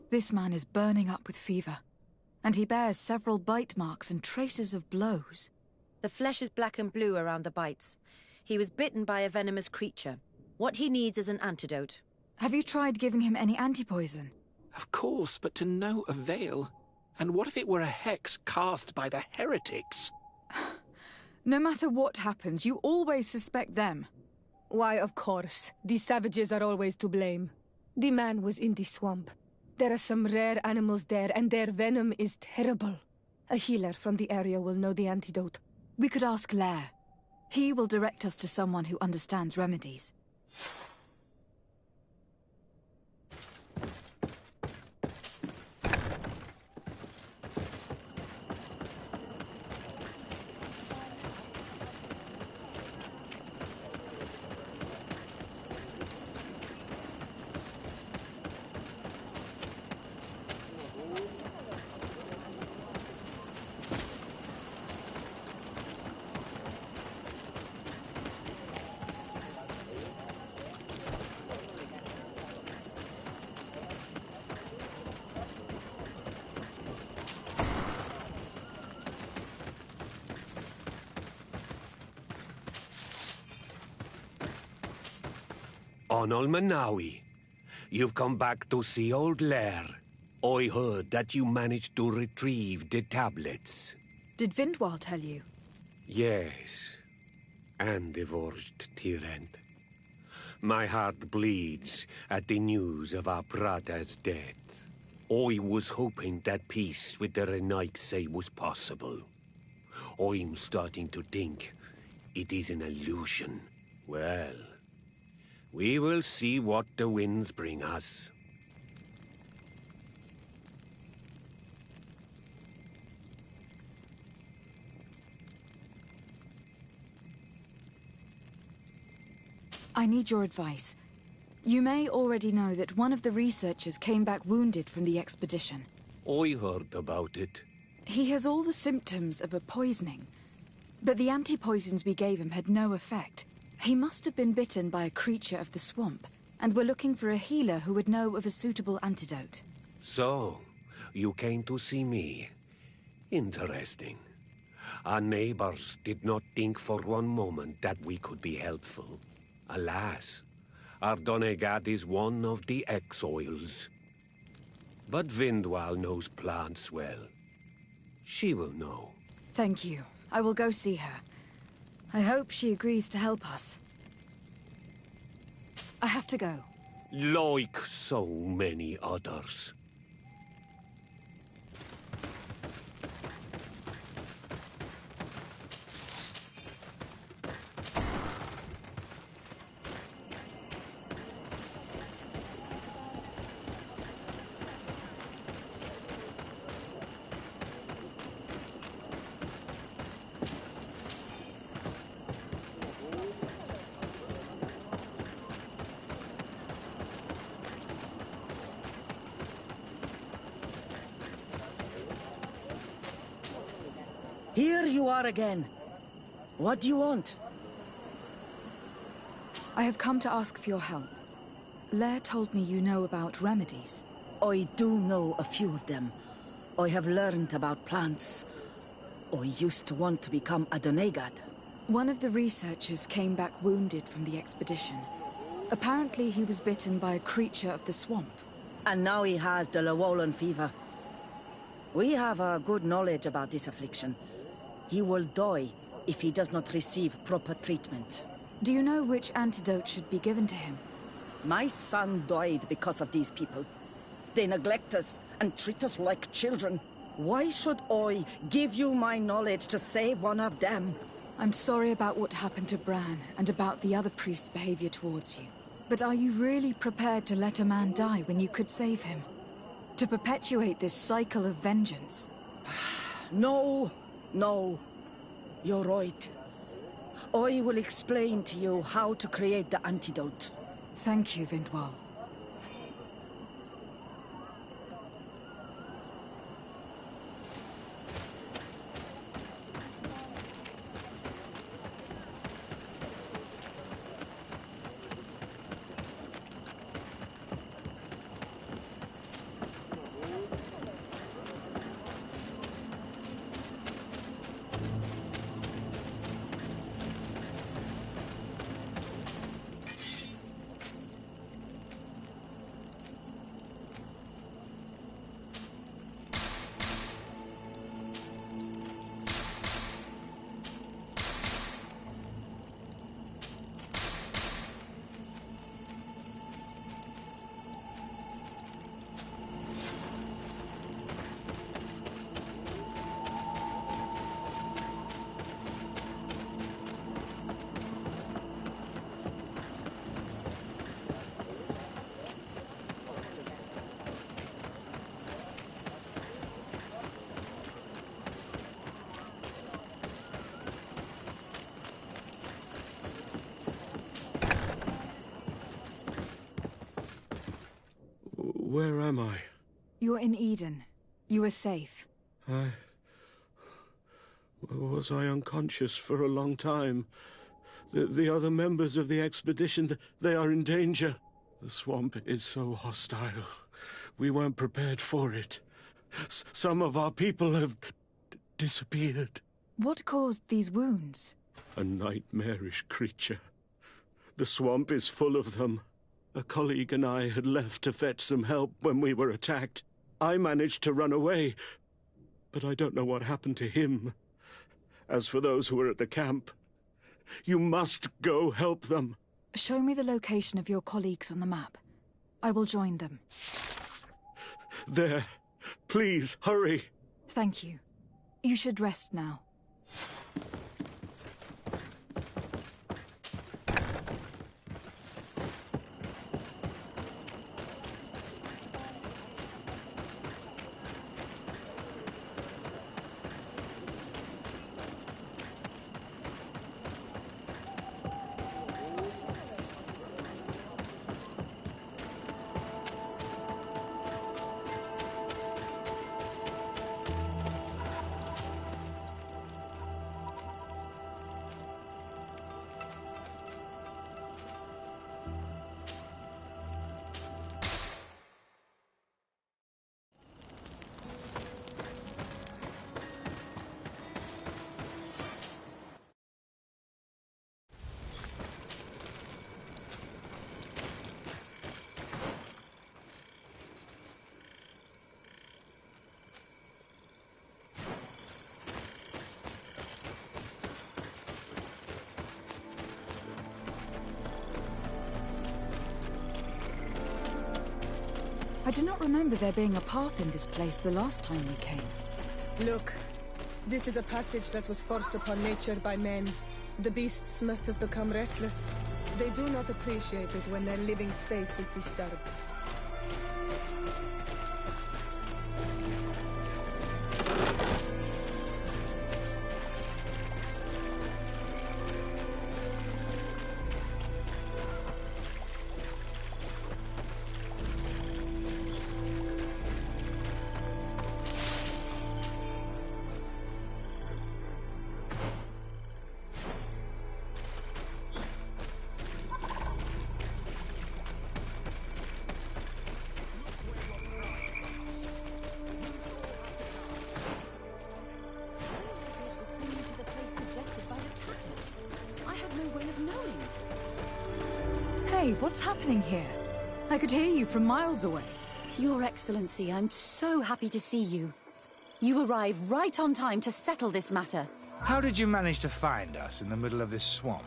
This man is burning up with fever, and he bears several bite marks and traces of blows. The flesh is black and blue around the bites. He was bitten by a venomous creature. What he needs is an antidote. Have you tried giving him any antipoison? Of course, but to no avail. And what if it were a hex cast by the heretics? No matter what happens, you always suspect them. Why, of course. These savages are always to blame. The man was in the swamp. There are some rare animals there, and their venom is terrible. A healer from the area will know the antidote. We could ask Lair. He will direct us to someone who understands remedies. Donal Manawi, you've come back to see old Lair. I heard that you managed to retrieve the tablets. Did Vindwal tell you? Yes, and divorced Tyrant. My heart bleeds at the news of our brother's death. I was hoping that peace with the Renaigse was possible. I'm starting to think it is an illusion. Well, we will see what the winds bring us. I need your advice. You may already know that one of the researchers came back wounded from the expedition. I heard about it. He has all the symptoms of a poisoning, but the anti-poisons we gave him had no effect. He must have been bitten by a creature of the swamp, and we're looking for a healer who would know of a suitable antidote. So, you came to see me. Interesting. Our neighbors did not think for one moment that we could be helpful. Alas, our Donegad is one of the exiles. But Vindwal knows plants well. She will know. Thank you. I will go see her. I hope she agrees to help us. I have to go. Like so many others. Here you are again. What do you want? I have come to ask for your help. Lair told me you know about remedies. I do know a few of them. I have learned about plants. I used to want to become a Donegad. One of the researchers came back wounded from the expedition. Apparently he was bitten by a creature of the swamp. And now he has the Llewellyn fever. We have a good knowledge about this affliction. He will die if he does not receive proper treatment. Do you know which antidote should be given to him? My son died because of these people. They neglect us and treat us like children. Why should I give you my knowledge to save one of them? I'm sorry about what happened to Bran and about the other priest's behavior towards you. But are you really prepared to let a man die when you could save him? To perpetuate this cycle of vengeance? No, no. You're right. I will explain to you how to create the antidote. Thank you, Vindwal. Where am I? You're in Eden. You are safe. Was I unconscious for a long time? The other members of the expedition, they are in danger. The swamp is so hostile. We weren't prepared for it. Some of our people have disappeared. What caused these wounds? A nightmarish creature. The swamp is full of them. A colleague and I had left to fetch some help when we were attacked. I managed to run away, but I don't know what happened to him. As for those who are at the camp, you must go help them. Show me the location of your colleagues on the map. I will join them. There. Please, hurry. Thank you. You should rest now. I do not remember there being a path in this place the last time we came. Look, this is a passage that was forced upon nature by men. The beasts must have become restless. They do not appreciate it when their living space is disturbed. Hey, what's happening here? I could hear you from miles away. Your Excellency, I'm so happy to see you. You arrived right on time to settle this matter. How did you manage to find us in the middle of this swamp?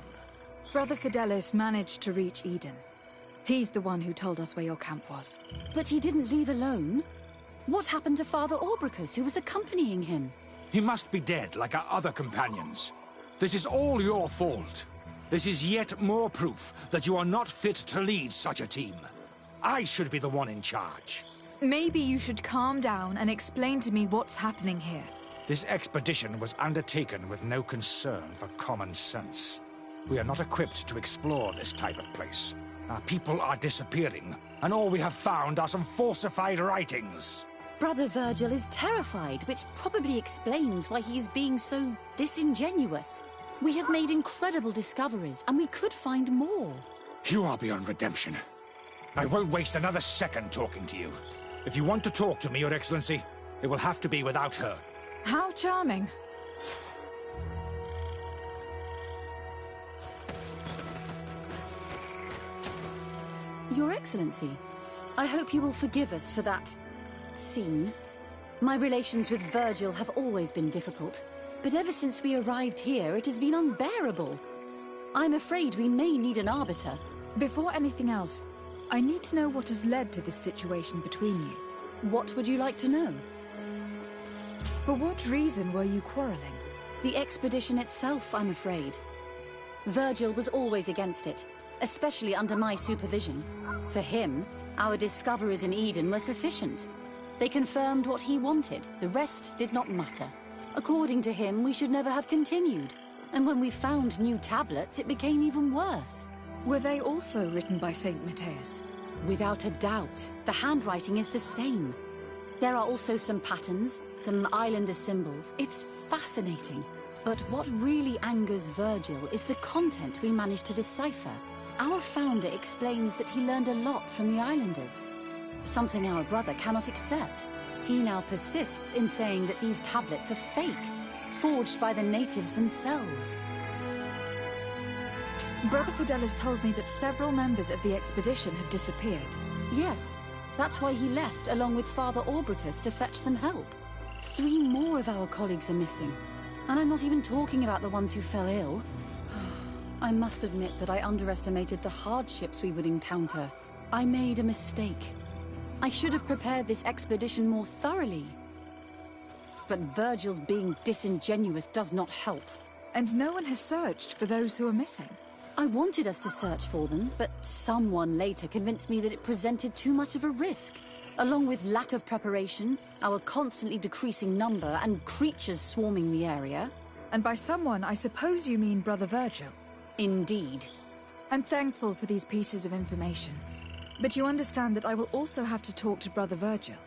Brother Fidelis managed to reach Eden. He's the one who told us where your camp was. But he didn't leave alone. What happened to Father Orbricus, who was accompanying him? He must be dead, like our other companions. This is all your fault. This is yet more proof that you are not fit to lead such a team. I should be the one in charge. Maybe you should calm down and explain to me what's happening here. This expedition was undertaken with no concern for common sense. We are not equipped to explore this type of place. Our people are disappearing, and all we have found are some falsified writings. Brother Virgil is terrified, which probably explains why he is being so disingenuous. We have made incredible discoveries, and we could find more. You are beyond redemption. I won't waste another second talking to you. If you want to talk to me, Your Excellency, it will have to be without her. How charming. Your Excellency, I hope you will forgive us for that scene. My relations with Virgil have always been difficult, but ever since we arrived here, it has been unbearable. I'm afraid we may need an arbiter. Before anything else, I need to know what has led to this situation between you. What would you like to know? For what reason were you quarreling? The expedition itself, I'm afraid. Virgil was always against it, especially under my supervision. For him, our discoveries in Eden were sufficient. They confirmed what he wanted. The rest did not matter. According to him, we should never have continued. And when we found new tablets, it became even worse. Were they also written by Saint Matthias? Without a doubt. The handwriting is the same. There are also some patterns, some islander symbols. It's fascinating. But what really angers Virgil is the content we managed to decipher. Our founder explains that he learned a lot from the islanders. Something our brother cannot accept. He now persists in saying that these tablets are fake, forged by the natives themselves. Brother Fidelis told me that several members of the expedition have disappeared. Yes, that's why he left along with Father Orbricus to fetch some help. 3 more of our colleagues are missing. And I'm not even talking about the ones who fell ill. I must admit that I underestimated the hardships we would encounter. I made a mistake. I should have prepared this expedition more thoroughly. But Virgil's being disingenuous does not help. And no one has searched for those who are missing. I wanted us to search for them, but someone later convinced me that it presented too much of a risk. Along with lack of preparation, our constantly decreasing number, and creatures swarming the area. And by someone, I suppose you mean Brother Virgil. Indeed. I'm thankful for these pieces of information. But you understand that I will also have to talk to Brother Virgil.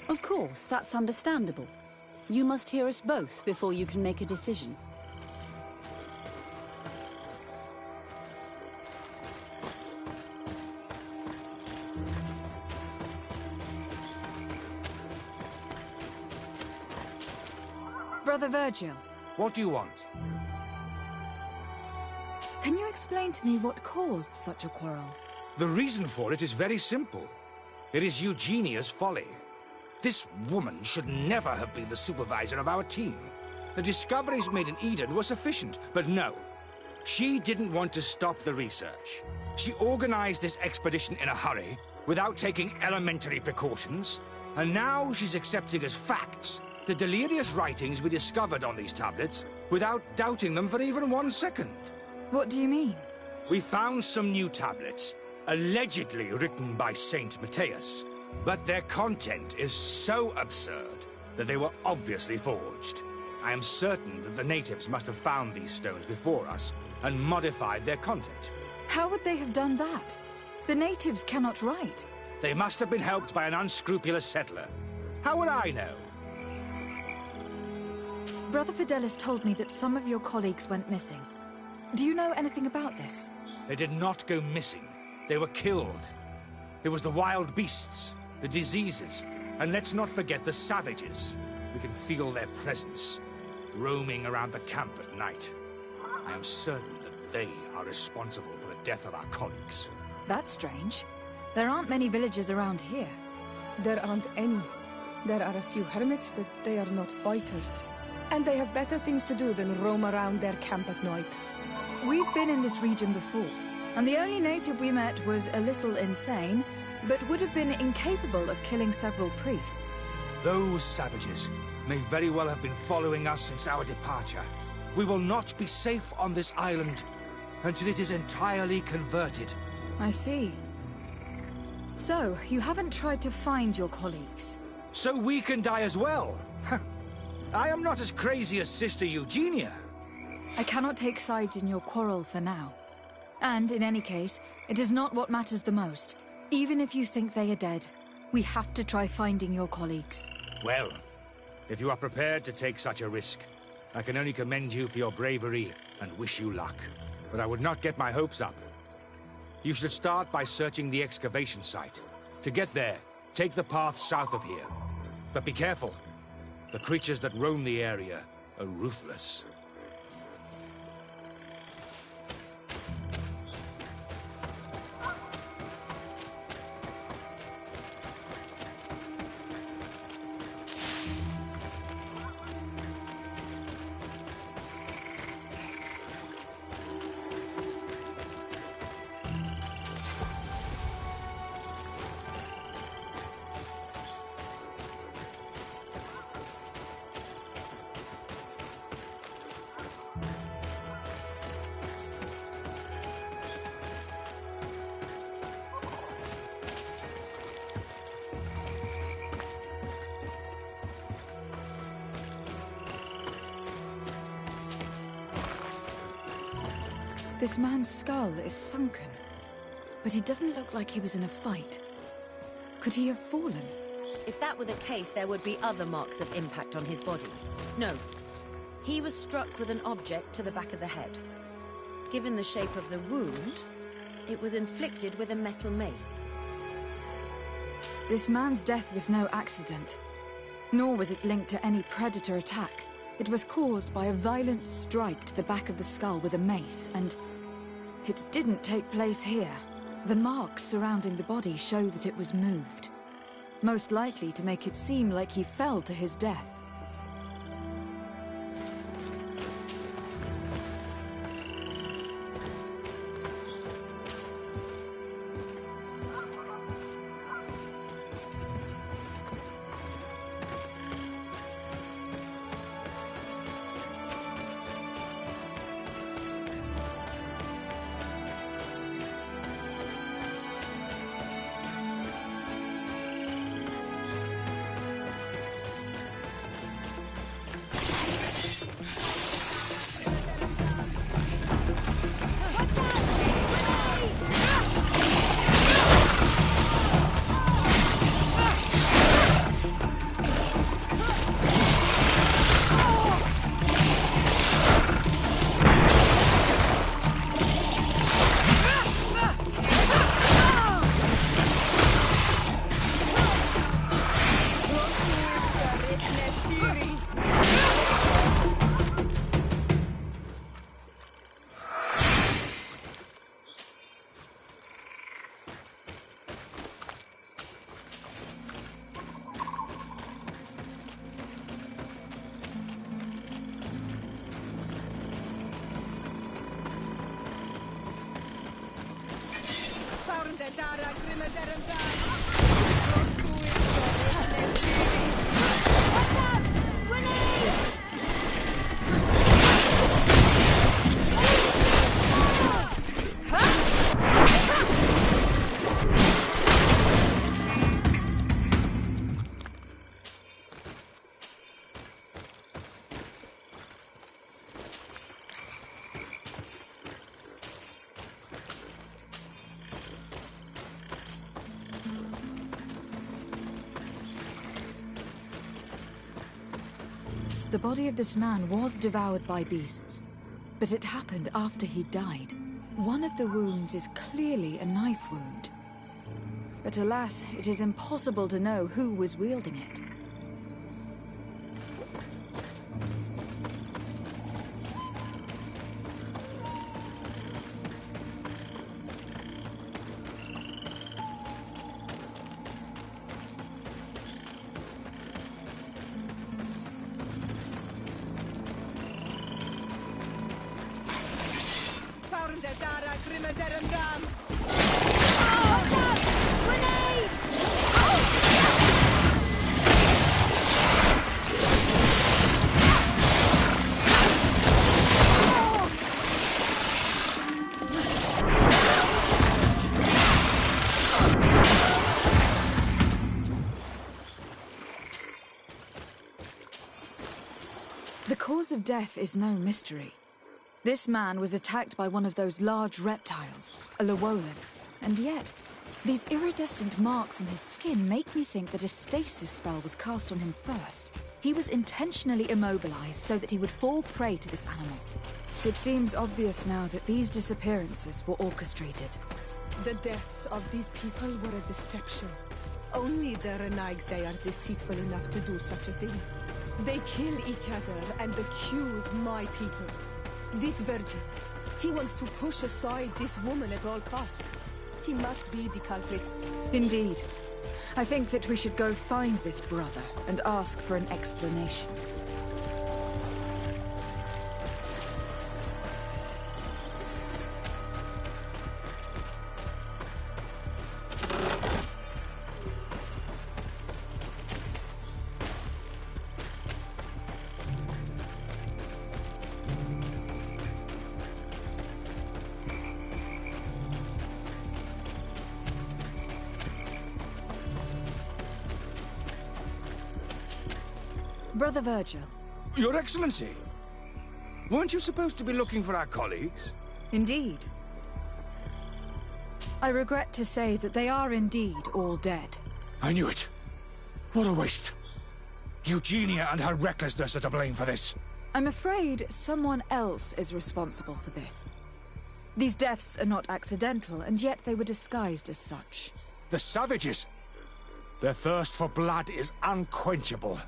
Of course, that's understandable. You must hear us both before you can make a decision. Brother Virgil. What do you want? Can you explain to me what caused such a quarrel? The reason for it is very simple. It is Eugenia's folly. This woman should never have been the supervisor of our team. The discoveries made in Eden were sufficient, but no. She didn't want to stop the research. She organized this expedition in a hurry, without taking elementary precautions, and now she's accepting as facts the delirious writings we discovered on these tablets, without doubting them for even 1 second. What do you mean? We found some new tablets, allegedly written by Saint Matthias, but their content is so absurd that they were obviously forged. I am certain that the natives must have found these stones before us and modified their content. How would they have done that? The natives cannot write. They must have been helped by an unscrupulous settler. How would I know? Brother Fidelis told me that some of your colleagues went missing. Do you know anything about this? They did not go missing. They were killed. It was the wild beasts, the diseases, and let's not forget the savages. We can feel their presence, roaming around the camp at night. I am certain that they are responsible for the death of our colleagues. That's strange. There aren't many villages around here. There aren't any. There are a few hermits, but they are not fighters. And they have better things to do than roam around their camp at night. We've been in this region before, and the only native we met was a little insane, but would have been incapable of killing several priests. Those savages may very well have been following us since our departure. We will not be safe on this island until it is entirely converted. I see. So, you haven't tried to find your colleagues? So we can die as well? I am not as crazy as Sister Eugenia. I cannot take sides in your quarrel for now. And, in any case, it is not what matters the most. Even if you think they are dead, we have to try finding your colleagues. Well, if you are prepared to take such a risk, I can only commend you for your bravery and wish you luck. But I would not get my hopes up. You should start by searching the excavation site. To get there, take the path south of here. But be careful. The creatures that roam the area are ruthless. This man's skull is sunken, but he doesn't look like he was in a fight. Could he have fallen? If that were the case, there would be other marks of impact on his body. No. He was struck with an object to the back of the head. Given the shape of the wound, it was inflicted with a metal mace. This man's death was no accident, nor was it linked to any predator attack. It was caused by a violent strike to the back of the skull with a mace, and It didn't take place here. The marks surrounding the body show that it was moved. Most likely to make it seem like he fell to his death. The body of this man was devoured by beasts, but it happened after he died. One of the wounds is clearly a knife wound. But alas, it is impossible to know who was wielding it. The cause of death is no mystery. This man was attacked by one of those large reptiles, a Llewellyn, and yet, these iridescent marks on his skin make me think that a stasis spell was cast on him first. He was intentionally immobilized so that he would fall prey to this animal. It seems obvious now that these disappearances were orchestrated. The deaths of these people were a deception. Only the Renaigse are deceitful enough to do such a thing. They kill each other and accuse my people. This virgin, he wants to push aside this woman at all cost. He must be the culprit. Indeed. I think that we should go find this brother and ask for an explanation. Brother Virgil. Your Excellency! Weren't you supposed to be looking for our colleagues? Indeed. I regret to say that they are indeed all dead. I knew it. What a waste. Eugenia and her recklessness are to blame for this. I'm afraid someone else is responsible for this. These deaths are not accidental, and yet they were disguised as such. The savages! Their thirst for blood is unquenchable.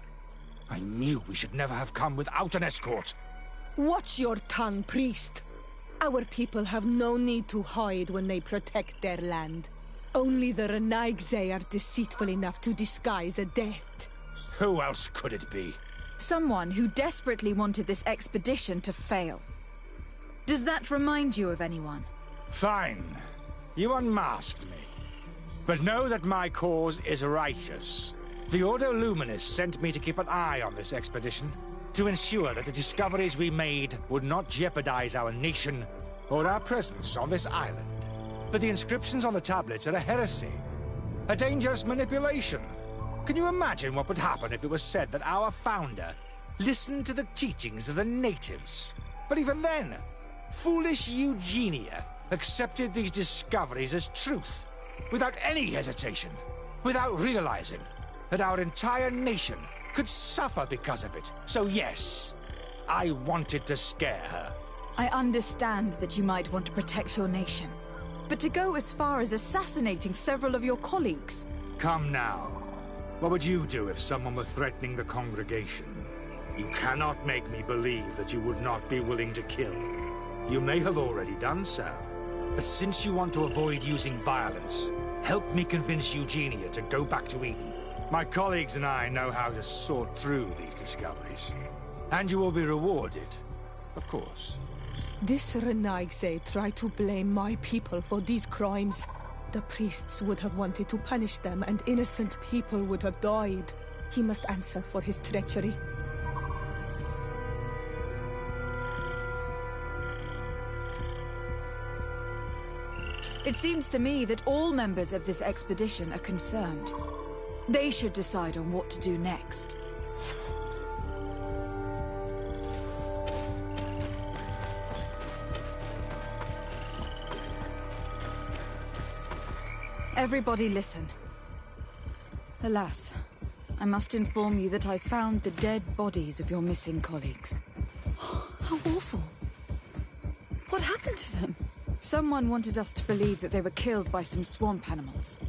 I knew we should never have come without an escort. Watch your tongue, priest. Our people have no need to hide when they protect their land. Only the Renaigze are deceitful enough to disguise a death. Who else could it be? Someone who desperately wanted this expedition to fail. Does that remind you of anyone? Fine. You unmasked me. But know that my cause is righteous. The Ordo Luminis sent me to keep an eye on this expedition, to ensure that the discoveries we made would not jeopardize our nation or our presence on this island. But the inscriptions on the tablets are a heresy, a dangerous manipulation. Can you imagine what would happen if it was said that our founder listened to the teachings of the natives? But even then, foolish Eugenia accepted these discoveries as truth, without any hesitation, without realizing that our entire nation could suffer because of it. So yes, I wanted to scare her. I understand that you might want to protect your nation, but to go as far as assassinating several of your colleagues... Come now. What would you do if someone were threatening the congregation? You cannot make me believe that you would not be willing to kill. You may have already done so. But since you want to avoid using violence, help me convince Eugenia to go back to Eden. My colleagues and I know how to sort through these discoveries. And you will be rewarded, of course. This Renaigze tried to blame my people for these crimes. The priests would have wanted to punish them, and innocent people would have died. He must answer for his treachery. It seems to me that all members of this expedition are concerned. They should decide on what to do next. Everybody listen. Alas, I must inform you that I found the dead bodies of your missing colleagues. How awful. What happened to them? Someone wanted us to believe that they were killed by some swamp animals.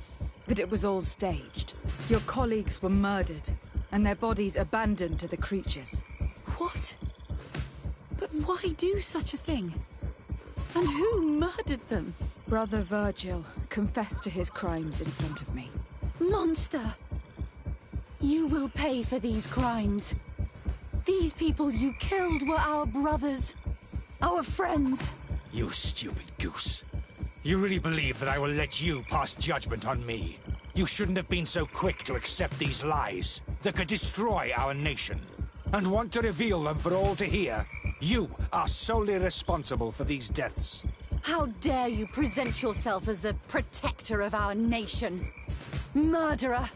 But it was all staged. Your colleagues were murdered, and their bodies abandoned to the creatures. What? But why do such a thing? And who murdered them? Brother Virgil confessed to his crimes in front of me. Monster! You will pay for these crimes. These people you killed were our brothers, our friends. You stupid goose. You really believe that I will let you pass judgment on me? You shouldn't have been so quick to accept these lies that could destroy our nation, and want to reveal them for all to hear. You are solely responsible for these deaths. How dare you present yourself as the protector of our nation? Murderer!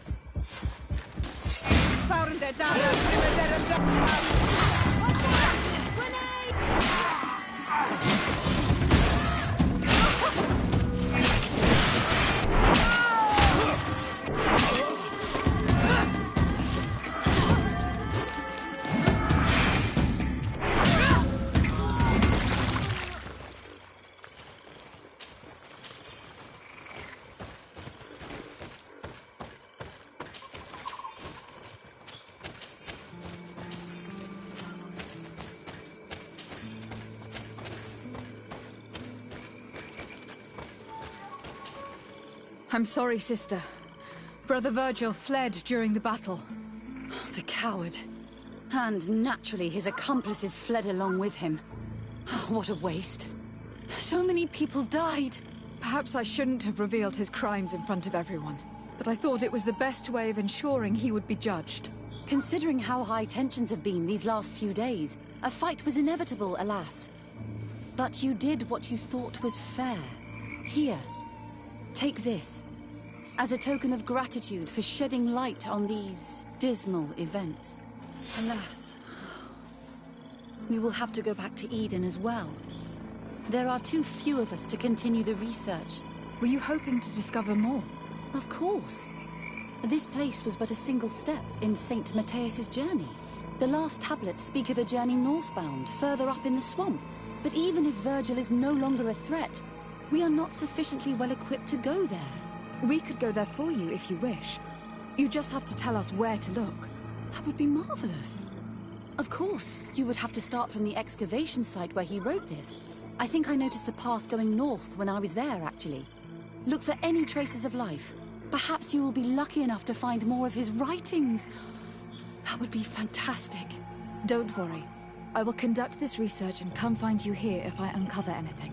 I'm sorry, sister. Brother Virgil fled during the battle. The coward. And naturally, his accomplices fled along with him. What a waste. So many people died. Perhaps I shouldn't have revealed his crimes in front of everyone, but I thought it was the best way of ensuring he would be judged. Considering how high tensions have been these last few days, a fight was inevitable, alas. But you did what you thought was fair. Here. Take this, as a token of gratitude for shedding light on these dismal events. Alas, we will have to go back to Eden as well. There are too few of us to continue the research. Were you hoping to discover more? Of course. This place was but a single step in St. Matthias's journey. The last tablets speak of a journey northbound, further up in the swamp. But even if Virgil is no longer a threat, we are not sufficiently well equipped to go there. We could go there for you if you wish. You just have to tell us where to look. That would be marvelous. Of course, you would have to start from the excavation site where he wrote this. I think I noticed a path going north when I was there, actually. Look for any traces of life. Perhaps you will be lucky enough to find more of his writings. That would be fantastic. Don't worry. I will conduct this research and come find you here if I uncover anything.